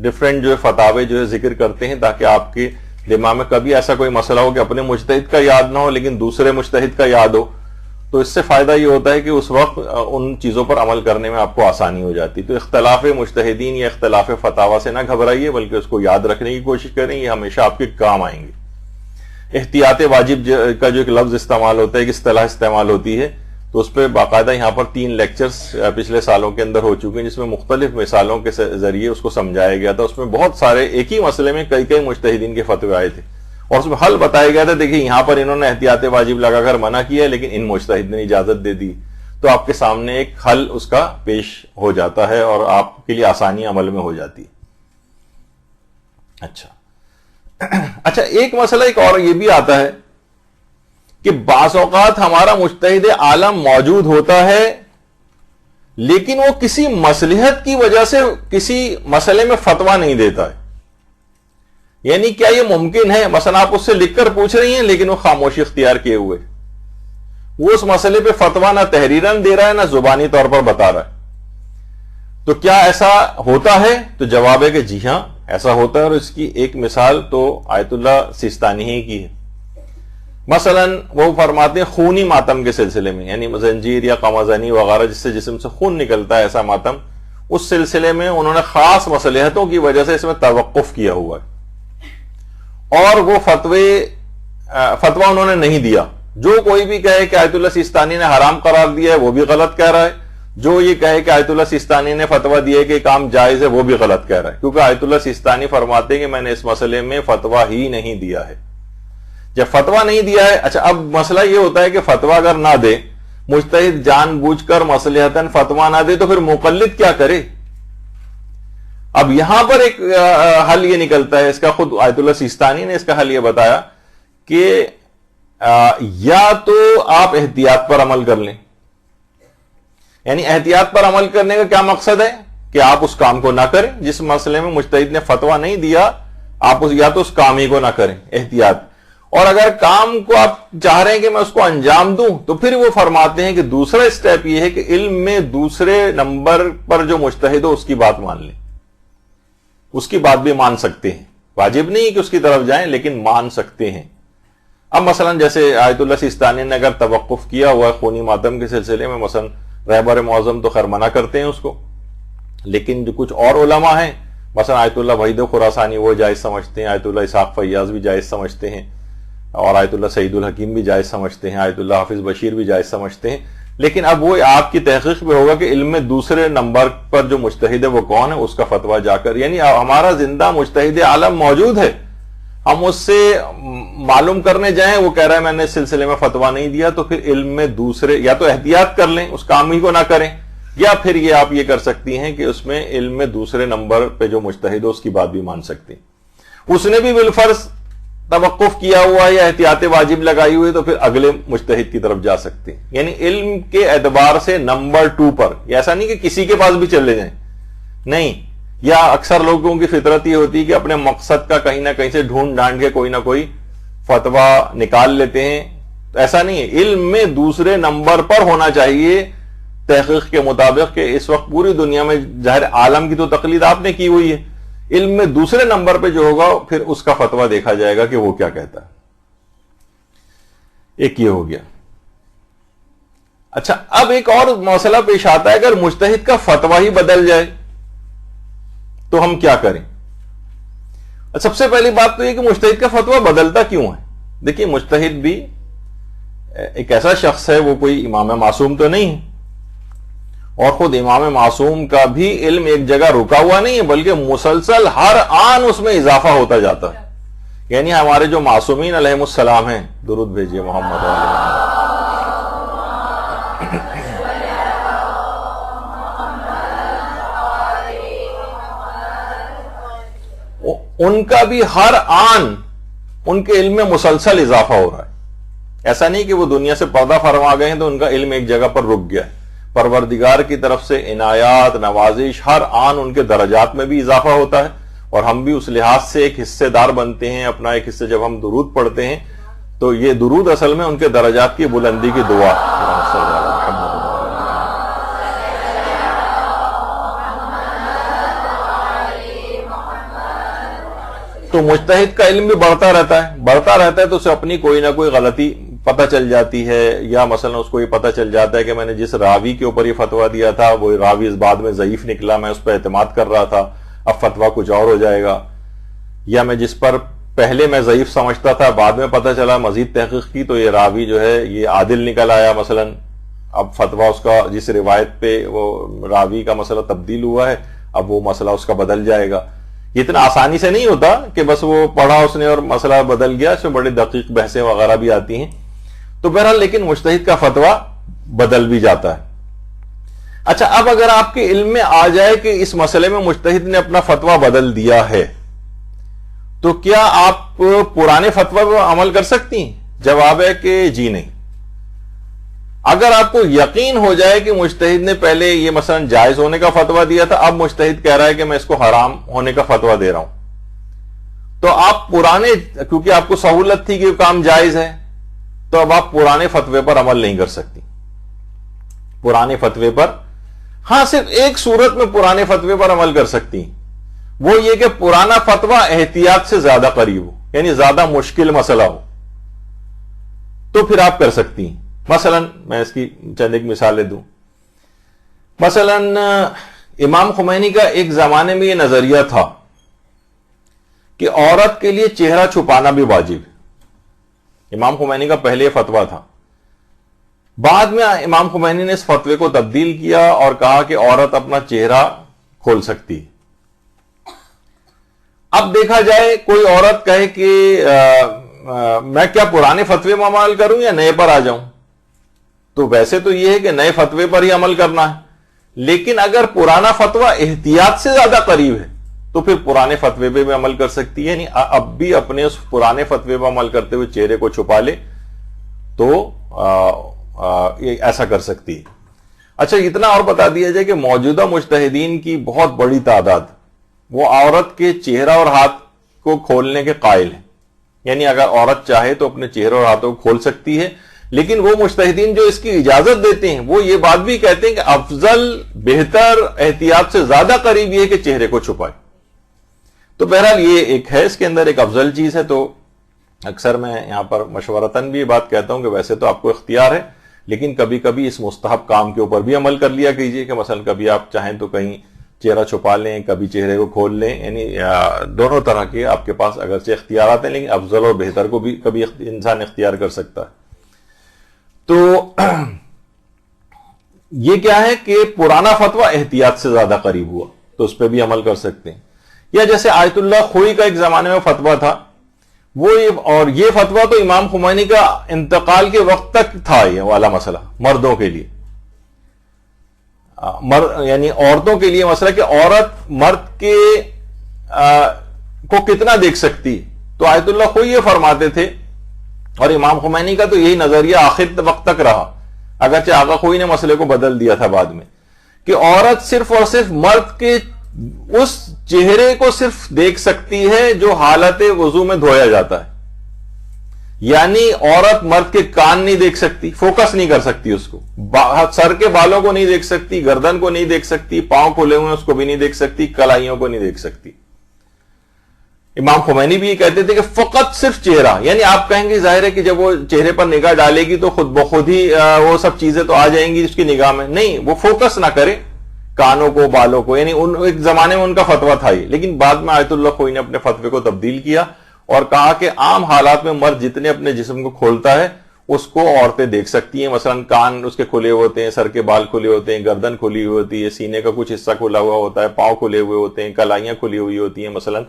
ڈفرینٹ جو فتاوے جو ہے ذکر کرتے ہیں، تاکہ آپ کے دماغ میں کبھی ایسا کوئی مسئلہ ہو کہ اپنے مجتہد کا یاد نہ ہو لیکن دوسرے مجتہد کا یاد ہو، تو اس سے فائدہ یہ ہوتا ہے کہ اس وقت ان چیزوں پر عمل کرنے میں آپ کو آسانی ہو جاتی. تو اختلاف مجتہدین یا اختلاف فتاوی سے نہ گھبرائیے، بلکہ اس کو یاد رکھنے کی کوشش کریں، یہ ہمیشہ آپ کے کام آئیں گے. احتیاط واجب کا جو ایک لفظ استعمال ہوتا ہے، ایک اصطلاح استعمال ہوتی ہے، تو اس پہ باقاعدہ یہاں پر 3 لیکچرز پچھلے سالوں کے اندر ہو چکے ہیں، جس میں مختلف مثالوں کے ذریعے اس کو سمجھایا گیا تھا. اس میں بہت سارے ایک ہی مسئلے میں کئی مجتہدین کے فتوے آئے تھے اور اس میں حل بتایا گیا تھا. دیکھیں یہاں پر انہوں نے احتیاط واجب لگا کر منع کیا لیکن ان مجتہد نے اجازت دے دی، تو آپ کے سامنے ایک حل اس کا پیش ہو جاتا ہے اور آپ کے لیے آسانی عمل میں ہو جاتی ہے. اچھا، ایک مسئلہ ایک اور یہ بھی آتا ہے کہ بعض اوقات ہمارا مجتہد عالم موجود ہوتا ہے لیکن وہ کسی مصلحت کی وجہ سے کسی مسئلے میں فتویٰ نہیں دیتا ہے. یعنی کیا یہ ممکن ہے؟ مثلا آپ اس سے لکھ کر پوچھ رہی ہیں لیکن وہ خاموشی اختیار کیے ہوئے، وہ اس مسئلے پہ فتویٰ نہ تحریراً دے رہا ہے نہ زبانی طور پر بتا رہا ہے. تو کیا ایسا ہوتا ہے؟ تو جواب ہے کہ جی ہاں ایسا ہوتا ہے، اور اس کی ایک مثال تو آیت اللہ سیستانی ہی کی ہے. مثلا وہ فرماتے ہیں خونی ماتم کے سلسلے میں، یعنی زنجیر یا قمازنی وغیرہ جس سے جسم سے خون نکلتا ہے، ایسا ماتم، اس سلسلے میں انہوں نے خاص مصلحتوں کی وجہ سے اس میں توقف کیا ہوا ہے، اور وہ فتوے فتوا انہوں نے نہیں دیا. جو کوئی بھی کہے کہ آیت اللہ سیستانی نے حرام قرار دیا ہے وہ بھی غلط کہہ رہا ہے. جو یہ کہے کہ آیت اللہ سیستانی نے فتوا دیا ہے کہ کام جائز ہے وہ بھی غلط کہہ رہا ہے, کیونکہ آیت اللہ سیستانی فرماتے ہیں کہ میں نے اس مسئلے میں فتوا ہی نہیں دیا ہے. جب فتوا نہیں دیا ہے, اچھا اب مسئلہ یہ ہوتا ہے کہ فتوا اگر نہ دے, مجتہد جان بوجھ کر مصلحتاً فتوا نہ دے تو پھر مقلد کیا کرے؟ اب یہاں پر ایک حل یہ نکلتا ہے, اس کا خود آیت اللہ سیستانی نے اس کا حل یہ بتایا کہ یا تو آپ احتیاط پر عمل کر لیں. یعنی احتیاط پر عمل کرنے کا کیا مقصد ہے کہ آپ اس کام کو نہ کریں جس مسئلے میں مجتہد نے فتوا نہیں دیا, آپ یا تو اس کام ہی کو نہ کریں, احتیاط. اور اگر کام کو آپ چاہ رہے ہیں کہ میں اس کو انجام دوں تو پھر وہ فرماتے ہیں کہ دوسرا اسٹیپ یہ ہے کہ علم میں دوسرے نمبر پر جو مجتہد ہو اس کی بات مان لیں. اس کی بات بھی مان سکتے ہیں, واجب نہیں کہ اس کی طرف جائیں لیکن مان سکتے ہیں. اب مثلا جیسے آیت اللہ سیستانی نے اگر توقف کیا ہوا ہے خونی ماتم کے سلسلے میں, مثلا رہبر معظم تو خیر منع کرتے ہیں اس کو, لیکن جو کچھ اور علماء ہیں مثلا آیت اللہ وحید خراسانی وہ جائز سمجھتے ہیں, آیت اللہ اسحاق فیاض بھی جائز سمجھتے ہیں, اور آیت اللہ سعید الحکیم بھی جائز سمجھتے ہیں, آیت اللہ حافظ بشیر بھی جائز سمجھتے ہیں. لیکن اب وہ آپ کی تحقیق میں ہوگا کہ علم میں دوسرے نمبر پر جو مجتہد ہے وہ کون ہے, اس کا فتویٰ جا کر, یعنی ہمارا زندہ مجتہد عالم موجود ہے, ہم اس سے معلوم کرنے جائیں وہ کہہ رہا ہے میں نے اس سلسلے میں فتویٰ نہیں دیا, تو پھر علم میں دوسرے یا تو احتیاط کر لیں اس کام ہی کو نہ کریں, یا پھر یہ آپ یہ کر سکتی ہیں کہ اس میں علم میں دوسرے نمبر پہ جو مجتہد ہو اس کی بات بھی مان سکتی ہیں. اس نے بھی بالفرض توقف کیا ہوا ہے یا احتیاط واجب لگائی ہوئی تو پھر اگلے مجتہد کی طرف جا سکتے ہیں. یعنی علم کے اعتبار سے نمبر 2 پر, ایسا نہیں کہ کسی کے پاس بھی چلے جائیں, نہیں. یا اکثر لوگوں کی فطرت یہ ہوتی ہے کہ اپنے مقصد کا کہیں نہ کہیں سے ڈھونڈ ڈھانڈ کے کوئی نہ کوئی فتویٰ نکال لیتے ہیں. ایسا نہیں ہے, علم میں دوسرے نمبر پر ہونا چاہیے تحقیق کے مطابق, کہ اس وقت پوری دنیا میں ظاہر عالم کی تو تقلید آپ نے کی ہوئی ہے, علم میں دوسرے نمبر پہ جو ہوگا پھر اس کا فتویٰ دیکھا جائے گا کہ وہ کیا کہتا ہے. ایک یہ ہو گیا. اچھا اب ایک اور مسئلہ پیش آتا ہے, اگر مجتہد کا فتویٰ ہی بدل جائے تو ہم کیا کریں؟ سب سے پہلی بات تو یہ کہ مجتہد کا فتویٰ بدلتا کیوں ہے. دیکھیے مجتہد بھی ایک ایسا شخص ہے, وہ کوئی امام معصوم تو نہیں ہے, اور خود امام معصوم کا بھی علم ایک جگہ رکا ہوا نہیں ہے بلکہ مسلسل ہر آن اس میں اضافہ ہوتا جاتا ہے. یعنی ہمارے جو معصومین علیہم السلام ہیں, درود بھیجیے محمد علیہ, ان کا بھی ہر آن ان کے علم میں مسلسل اضافہ ہو رہا ہے. ایسا نہیں کہ وہ دنیا سے پردہ فرما گئے ہیں تو ان کا علم ایک جگہ پر رک گیا ہے. پروردگار کی طرف سے عنایات نوازش ہر آن ان کے درجات میں بھی اضافہ ہوتا ہے, اور ہم بھی اس لحاظ سے ایک حصے دار بنتے ہیں. اپنا ایک حصہ جب ہم درود پڑھتے ہیں تو یہ درود اصل میں ان کے درجات کی بلندی کی دعا. تو مجتہد کا علم بھی بڑھتا رہتا ہے تو اسے اپنی کوئی نہ کوئی غلطی پتہ چل جاتی ہے, یا مثلا اس کو یہ پتہ چل جاتا ہے کہ میں نے جس راوی کے اوپر یہ فتویٰ دیا تھا وہ راوی اس بعد میں ضعیف نکلا, میں اس پہ اعتماد کر رہا تھا, اب فتویٰ کچھ اور ہو جائے گا. یا میں جس پر پہلے میں ضعیف سمجھتا تھا بعد میں پتہ چلا مزید تحقیق کی تو یہ راوی جو ہے یہ عادل نکل آیا مثلا, اب فتویٰ اس کا جس روایت پہ وہ راوی کا مسئلہ تبدیل ہوا ہے اب وہ مسئلہ اس کا بدل جائے گا. یہ اتنا آسانی سے نہیں ہوتا کہ بس وہ پڑھا اس نے اور مسئلہ بدل گیا, اس میں بڑی دقیق بحثیں وغیرہ بھی آتی ہیں. تو بہرحال لیکن مجتہد کا فتویٰ بدل بھی جاتا ہے. اچھا اب اگر آپ کے علم میں آ جائے کہ اس مسئلے میں مجتہد نے اپنا فتویٰ بدل دیا ہے تو کیا آپ پرانے فتویٰ پر عمل کر سکتی ہیں؟ جواب ہے کہ جی نہیں. اگر آپ کو یقین ہو جائے کہ مجتہد نے پہلے یہ مثلا جائز ہونے کا فتویٰ دیا تھا, اب مجتہد کہہ رہا ہے کہ میں اس کو حرام ہونے کا فتویٰ دے رہا ہوں, تو آپ پرانے, کیونکہ آپ کو سہولت تھی کہ کام جائز ہے, تو اب آپ پرانے فتوے پر عمل نہیں کر سکتی. پرانے فتوے پر, ہاں صرف ایک صورت میں پرانے فتوے پر عمل کر سکتی ہیں, وہ یہ کہ پرانا فتویٰ احتیاط سے زیادہ قریب ہو, یعنی زیادہ مشکل مسئلہ ہو, تو پھر آپ کر سکتی ہیں. مثلا میں اس کی چند ایک مثالیں دوں. مثلا امام خمینی کا ایک زمانے میں یہ نظریہ تھا کہ عورت کے لیے چہرہ چھپانا بھی واجب ہے. امام خمینی کا پہلے یہ فتویٰ تھا. بعد میں امام خمینی نے اس فتوے کو تبدیل کیا اور کہا کہ عورت اپنا چہرہ کھول سکتی. اب دیکھا جائے کوئی عورت کہے کہ میں کیا پرانے فتوے میں عمل کروں یا نئے پر آ جاؤں, تو ویسے تو یہ ہے کہ نئے فتوے پر ہی عمل کرنا ہے, لیکن اگر پرانا فتویٰ احتیاط سے زیادہ قریب ہے تو پھر پرانے فتوے پہ بھی عمل کر سکتی ہے. یعنی اب بھی اپنے اس پرانے فتوے پہ عمل کرتے ہوئے چہرے کو چھپا لے تو ایسا کر سکتی ہے. اچھا, اتنا اور بتا دیا جائے کہ موجودہ مجتہدین کی بہت بڑی تعداد وہ عورت کے چہرہ اور ہاتھ کو کھولنے کے قائل ہیں. یعنی اگر عورت چاہے تو اپنے چہرے اور ہاتھوں کو کھول سکتی ہے, لیکن وہ مجتہدین جو اس کی اجازت دیتے ہیں وہ یہ بات بھی کہتے ہیں کہ افضل, بہتر, احتیاط سے زیادہ قریب یہ ہے کہ چہرے کو چھپائے. تو بہرحال یہ ایک ہے, اس کے اندر ایک افضل چیز ہے. تو اکثر میں یہاں پر مشورتاً بھی یہ بات کہتا ہوں کہ ویسے تو آپ کو اختیار ہے, لیکن کبھی کبھی اس مستحب کام کے اوپر بھی عمل کر لیا کیجئے کہ مثلا کبھی آپ چاہیں تو کہیں چہرہ چھپا لیں, کبھی چہرے کو کھول لیں. یعنی دونوں طرح کے آپ کے پاس اگرچہ اختیارات ہیں, لیکن افضل اور بہتر کو بھی کبھی انسان اختیار کر سکتا ہے. تو یہ کیا ہے کہ پرانا فتویٰ احتیاط سے زیادہ قریب ہوا تو اس پہ بھی عمل کر سکتے ہیں. یا جیسے آیت اللہ خوئی کا ایک زمانے میں فتویٰ تھا, اور یہ فتویٰ تو امام خمینی کا انتقال کے وقت تک تھا, یہ والا مسئلہ مردوں کے لیے, یعنی عورتوں کے لیے مسئلہ کہ عورت مرد کے کو کتنا دیکھ سکتی. تو آیت اللہ خوئی یہ فرماتے تھے, اور امام خمینی کا تو یہی نظریہ آخر وقت تک رہا, اگرچہ آقا خوئی نے مسئلے کو بدل دیا تھا بعد میں, کہ عورت صرف اور صرف مرد کے اس چہرے کو صرف دیکھ سکتی ہے جو حالت وضو میں دھویا جاتا ہے. یعنی عورت مرد کے کان نہیں دیکھ سکتی, فوکس نہیں کر سکتی اس کو, سر کے بالوں کو نہیں دیکھ سکتی, گردن کو نہیں دیکھ سکتی, پاؤں کھلے ہوئے اس کو بھی نہیں دیکھ سکتی, کلائیوں کو نہیں دیکھ سکتی. امام خمینی بھی یہ کہتے تھے کہ فقط صرف چہرہ, یعنی آپ کہیں گے ظاہر ہے کہ جب وہ چہرے پر نگاہ ڈالے گی تو خود بخود ہی وہ سب چیزیں تو آ جائیں گی اس کی نگاہ میں, نہیں, وہ فوکس نہ کرے کانوں کو, بالوں کو. یعنی ایک زمانے میں ان کا فتویٰ تھا یہ, لیکن بعد میں آیت اللہ خوئی نے اپنے فتوے کو تبدیل کیا اور کہا کہ عام حالات میں مرد جتنے اپنے جسم کو کھولتا ہے اس کو عورتیں دیکھ سکتی ہیں. مثلا کان اس کے کھلے ہوتے ہیں, سر کے بال کھلے ہوتے ہیں, گردن کھلی ہوئی ہوتی ہے, سینے کا کچھ حصہ کھلا ہوا ہوتا ہے, پاؤں کھلے ہوئے ہوتے ہیں, کلائیاں کھلی ہوئی ہوتی ہیں مثلا.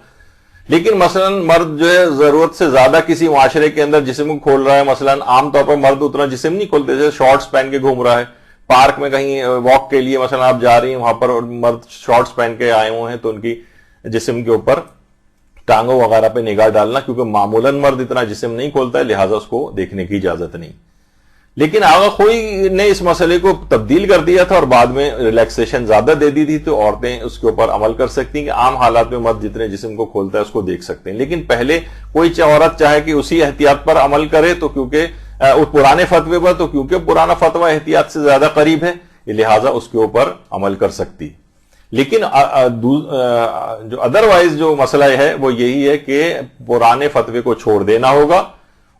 لیکن مثلا مرد جو ہے ضرورت سے زیادہ کسی معاشرے کے اندر جسم کو کھول رہا ہے, مثلا عام طور پر مرد اتنا جسم نہیں کھولتے, جیسے شارٹس پہن کے گھوم رہا ہے پارک میں کہیں واک کے لیے, مثلا آپ جا رہی ہیں وہاں پر مرد شارٹس پہن کے آئے ہوئے ہیں, تو ان کی جسم کے اوپر ٹانگوں وغیرہ پہ نگاہ ڈالنا, کیونکہ معمولاً مرد اتنا جسم نہیں کھولتا ہے, لہٰذا اس کو دیکھنے کی اجازت نہیں. لیکن آغا خوئی نے اس مسئلے کو تبدیل کر دیا تھا اور بعد میں ریلیکسیشن زیادہ دے دی تھی, تو عورتیں اس کے اوپر عمل کر سکتی ہیں کہ عام حالات میں مرد جتنے جسم کو کھولتا ہے اس کو دیکھ سکتے ہیں. لیکن پہلے کوئی عورت چاہے کہ اسی احتیاط پر عمل کرے تو کیونکہ پرانے فتوے پر, تو کیونکہ پرانا فتویٰ احتیاط سے زیادہ قریب ہے, لہٰذا اس کے اوپر عمل کر سکتی. لیکن جو ادروائز جو مسئلہ ہے وہ یہی ہے کہ پرانے فتوے کو چھوڑ دینا ہوگا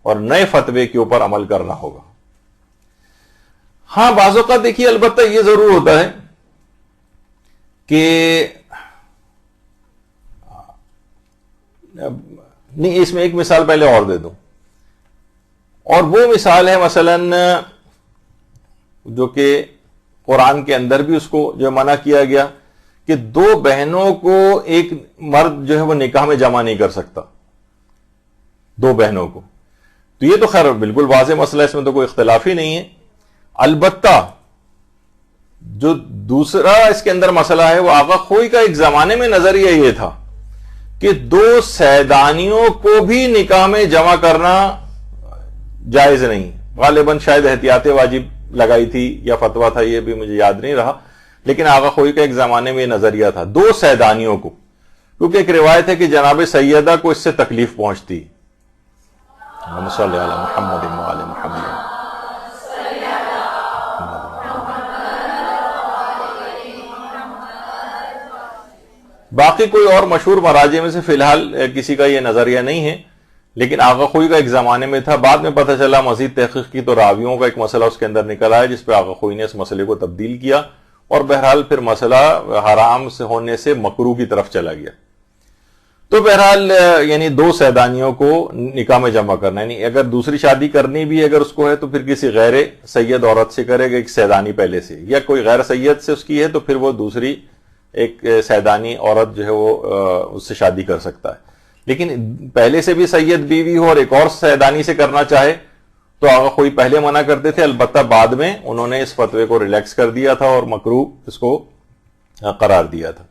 اور نئے فتوے کے اوپر عمل کرنا ہوگا. ہاں بعض اوقات دیکھیے البتہ یہ ضرور ہوتا ہے کہ نہیں, اس میں ایک مثال پہلے اور دے دوں, اور وہ مثال ہے مثلا جو کہ قرآن کے اندر بھی اس کو جو منع کیا گیا کہ دو بہنوں کو ایک مرد جو ہے وہ نکاح میں جمع نہیں کر سکتا, دو بہنوں کو. تو یہ تو خیر بالکل واضح مسئلہ ہے, اس میں تو کوئی اختلاف ہی نہیں ہے. البتہ جو دوسرا اس کے اندر مسئلہ ہے وہ آقا خوئی کا ایک زمانے میں نظریہ یہ تھا کہ دو سیدانیوں کو بھی نکاح میں جمع کرنا جائز نہیں. غالباً شاید احتیاط واجب لگائی تھی یا فتویٰ تھا, یہ بھی مجھے یاد نہیں رہا, لیکن آقا خوئی کا ایک زمانے میں یہ نظریہ تھا دو سیدانیوں کو, کیونکہ ایک روایت ہے کہ جناب سیدہ کو اس سے تکلیف پہنچتی. اللہم صلی علی محمد و آل محمد. باقی کوئی اور مشہور مراجع میں سے فی الحال کسی کا یہ نظریہ نہیں ہے, لیکن آقا خوئی کا ایک زمانے میں تھا. بعد میں پتہ چلا مزید تحقیق کی تو راویوں کا ایک مسئلہ اس کے اندر نکل آیا جس پہ آقا خوئی نے اس مسئلے کو تبدیل کیا, اور بہرحال پھر مسئلہ حرام سے ہونے سے مکروہ کی طرف چلا گیا. تو بہرحال یعنی دو سیدانیوں کو نکاح میں جمع کرنا، یعنی اگر دوسری شادی کرنی بھی اگر اس کو ہے تو پھر کسی غیر سید عورت سے کرے گا، ایک سیدانی پہلے سے، یا کوئی غیر سید سے اس کی ہے تو پھر وہ دوسری ایک سیدانی عورت جو ہے وہ اس سے شادی کر سکتا ہے۔ لیکن پہلے سے بھی سید بیوی ہو اور ایک اور سیدانی سے کرنا چاہے تو آغا خوئی پہلے منع کرتے تھے، البتہ بعد میں انہوں نے اس فتوے کو ریلیکس کر دیا تھا اور مکروہ اس کو قرار دیا تھا۔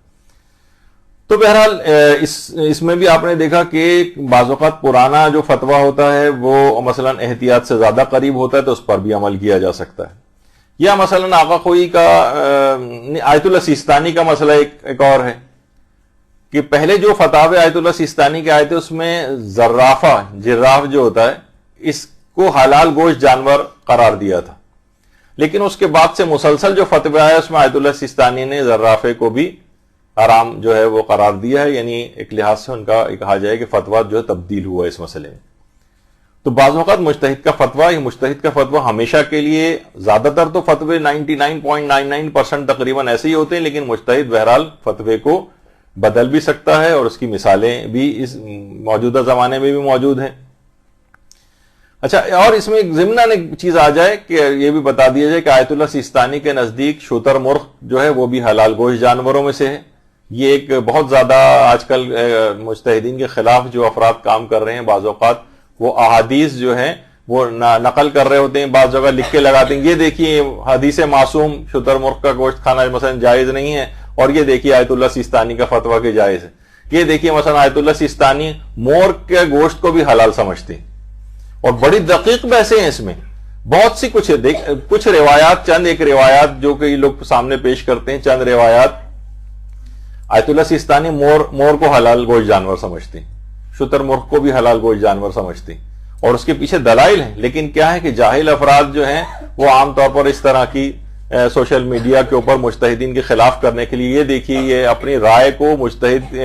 تو بہرحال اس میں بھی آپ نے دیکھا کہ بعض اوقات پرانا جو فتویٰ ہوتا ہے وہ مثلا احتیاط سے زیادہ قریب ہوتا ہے تو اس پر بھی عمل کیا جا سکتا ہے، یا مثلا آغا خوئی کا آیت اللہ سیستانی کا مسئلہ ایک اور ہے کہ پہلے جو فتاوی آیت اللہ سیستانی کے آئے تھے اس میں جراف جو ہوتا ہے اس کو حلال گوشت جانور قرار دیا تھا، لیکن اس کے بعد سے مسلسل جو فتوی آیا اس میں آیت اللہ سیستانی نے زرافے کو بھی حرام جو ہے وہ قرار دیا ہے، یعنی ایک لحاظ سے ان کا کہا جائے کہ فتویٰ جو ہے تبدیل ہوا اس مسئلے میں۔ تو بعض اوقات مجتہد کا فتویٰ ہمیشہ کے لیے، زیادہ تر تو فتوے 99.99% تقریباً ایسے ہی ہوتے ہیں، لیکن مجتہد بہرحال فتوے کو بدل بھی سکتا ہے اور اس کی مثالیں بھی اس موجودہ زمانے میں بھی موجود ہیں۔ اچھا، اور اس میں ایک ضمناً ایک چیز آ جائے کہ یہ بھی بتا دیا جائے کہ آیت اللہ سیستانی کے نزدیک شتر مرغ جو ہے وہ بھی حلال گوشت جانوروں میں سے ہے۔ یہ ایک بہت زیادہ آج کل مجتہدین کے خلاف جو افراد کام کر رہے ہیں، بعض اوقات وہ احادیث جو ہیں وہ نقل کر رہے ہوتے ہیں، بعض جگہ لکھ کے لگاتے ہیں، یہ دیکھیے حدیث معصوم شتر مرغ کا گوشت کھانا مثلا جائز نہیں ہے، اور یہ دیکھیے آیت اللہ سیستانی کا فتویٰ کہ جائز ہے۔ یہ دیکھیے مثلا آیت اللہ سیستانی مور کے گوشت کو بھی حلال سمجھتے ہیں، اور بڑی دقیق بحثیں ہیں اس میں، بہت سی کچھ روایات، چند ایک روایات جو کہ یہ لوگ سامنے پیش کرتے ہیں، چند روایات آیت اللہ سیستانی مور کو حلال گوشت جانور سمجھتے ہیں، شتر مرغ کو بھی حلال گوشت جانور سمجھتے ہیں، اور اس کے پیچھے دلائل ہیں، لیکن کیا ہے کہ جاہل افراد جو ہیں وہ عام طور پر اس طرح کی سوشل میڈیا کے اوپر مجتہدین کے خلاف کرنے کے لیے، یہ دیکھیے یہ اپنی رائے کو مجتہد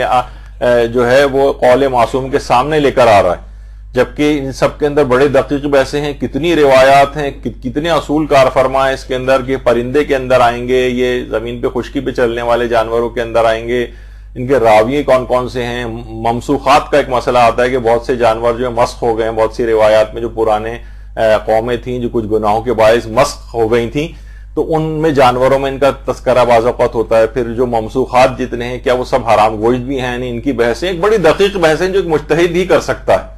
جو ہے وہ قول معصوم کے سامنے لے کر آ رہا ہے، جبکہ ان سب کے اندر بڑے دقیق بحثیں ہیں، کتنی روایات ہیں، کتنے اصول کار فرما ہے اس کے اندر کہ پرندے کے اندر آئیں گے، یہ زمین پہ خشکی پہ چلنے والے جانوروں کے اندر آئیں گے، ان کے راوی کون کون سے ہیں، ممسوخات کا ایک مسئلہ آتا ہے کہ بہت سے جانور جو مسخ ہو گئے ہیں، بہت سی روایات میں جو پرانے قومیں تھیں جو کچھ گناہوں کے باعث مسخ ہو گئی تھیں، تو ان میں جانوروں میں ان کا تذکرہ بعض اوقات ہوتا ہے، پھر جو ممسوخات جتنے ہیں کیا وہ سب حرام گوشت بھی ہیں، یعنی ان کی بحثیں ایک بڑی دقیق بحثیں جو ایک مجتہد ہی کر سکتا ہے،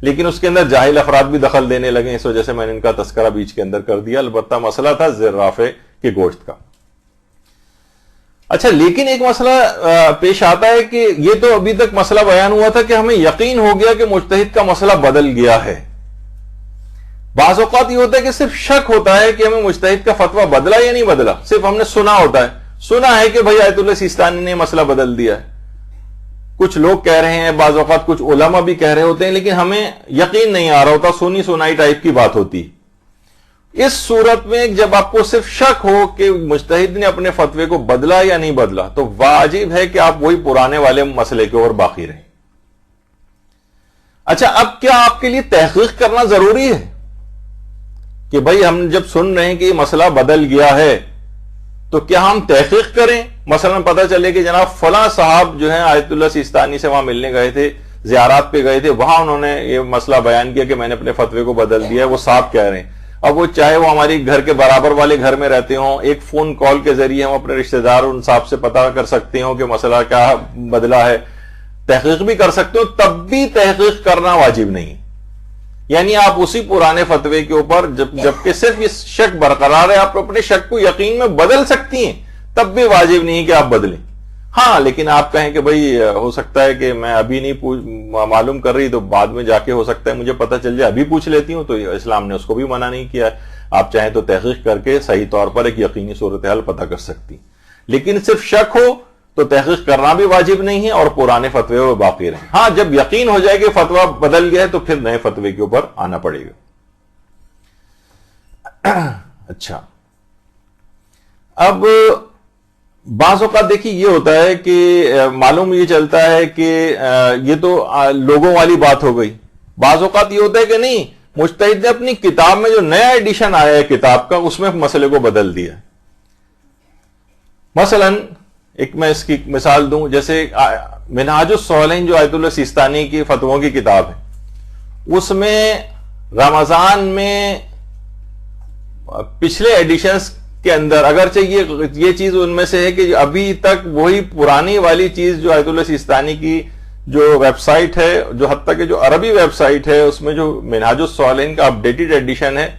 لیکن اس کے اندر جاہل افراد بھی دخل دینے لگے، اس وجہ سے میں نے ان کا تذکرہ بیچ کے اندر کر دیا، البتہ مسئلہ تھا زرافے کے گوشت کا۔ اچھا، لیکن ایک مسئلہ پیش آتا ہے کہ یہ تو ابھی تک مسئلہ بیان ہوا تھا کہ ہمیں یقین ہو گیا کہ مجتہد کا مسئلہ بدل گیا ہے، بعض اوقات یہ ہوتا ہے کہ صرف شک ہوتا ہے کہ ہمیں مجتہد کا فتویٰ بدلا یا نہیں بدلا، صرف ہم نے سنا ہوتا ہے، سنا ہے کہ بھائی آیت اللہ سیستانی نے مسئلہ بدل دیا ہے، کچھ لوگ کہہ رہے ہیں، بعض اوقات کچھ علماء بھی کہہ رہے ہوتے ہیں، لیکن ہمیں یقین نہیں آ رہا ہوتا، سنی سنائی ٹائپ کی بات ہوتی۔ اس صورت میں جب آپ کو صرف شک ہو کہ مجتہد نے اپنے فتوے کو بدلا یا نہیں بدلا، تو واجب ہے کہ آپ وہی پرانے والے مسئلے کے اوپر باقی رہیں۔ اچھا، اب کیا آپ کے لیے تحقیق کرنا ضروری ہے کہ بھائی ہم جب سن رہے ہیں کہ یہ مسئلہ بدل گیا ہے تو کیا ہم تحقیق کریں؟ مثلا پتہ چلے کہ جناب فلاں صاحب جو ہیں آیت اللہ سیستانی سے وہاں ملنے گئے تھے، زیارات پہ گئے تھے، وہاں انہوں نے یہ مسئلہ بیان کیا کہ میں نے اپنے فتوے کو بدل دیا ہے، وہ صاحب کہہ رہے ہیں۔ اب وہ چاہے وہ ہماری گھر کے برابر والے گھر میں رہتے ہوں، ایک فون کال کے ذریعے ہم اپنے رشتہ دار ان صاحب سے پتہ کر سکتے ہوں کہ مسئلہ کیا بدلا ہے، تحقیق بھی کر سکتے ہو، تب بھی تحقیق کرنا واجب نہیں، یعنی آپ اسی پرانے فتوے کے اوپر جبکہ صرف یہ شک برقرار ہے، آپ اپنے شک کو یقین میں بدل سکتی ہیں، تب بھی واجب نہیں کہ آپ بدلیں۔ ہاں، لیکن آپ کہیں کہ بھئی ہو سکتا ہے کہ میں ابھی نہیں معلوم کر رہی، تو بعد میں جا کے ہو سکتا ہے مجھے پتہ چل جائے، ابھی پوچھ لیتی ہوں، تو اسلام نے اس کو بھی منع نہیں کیا ہے، آپ چاہیں تو تحقیق کر کے صحیح طور پر ایک یقینی صورتحال پتہ کر سکتی، لیکن صرف شک ہو تو تحقیق کرنا بھی واجب نہیں ہے اور پرانے فتوے میں باقی رہیں۔ ہاں، جب یقین ہو جائے کہ فتویٰ بدل گیا ہے تو پھر نئے فتوے کے اوپر آنا پڑے گا۔ اچھا، اب بعض اوقات دیکھیے یہ ہوتا ہے کہ معلوم یہ چلتا ہے کہ یہ تو لوگوں والی بات ہو گئی، بعض اوقات یہ ہوتا ہے کہ نہیں، مجتہد نے اپنی کتاب میں جو نیا ایڈیشن آیا ہے کتاب کا، اس میں مسئلے کو بدل دیا۔ مثلا ایک میں اس کی مثال دوں، جیسے منہاج الصالحین جو آیت اللہ سیستانی کی فتووں کی کتاب ہے، اس میں رمضان میں پچھلے ایڈیشنز کے اندر اگرچہ یہ چیز ان میں سے ہے کہ ابھی تک وہی پرانی والی چیز جو آیت اللہ سیستانی کی جو ویب سائٹ ہے، جو حتیٰ کہ جو عربی ویب سائٹ ہے اس میں جو منہاج الصالحین کا اپڈیٹڈ ایڈیشن ہے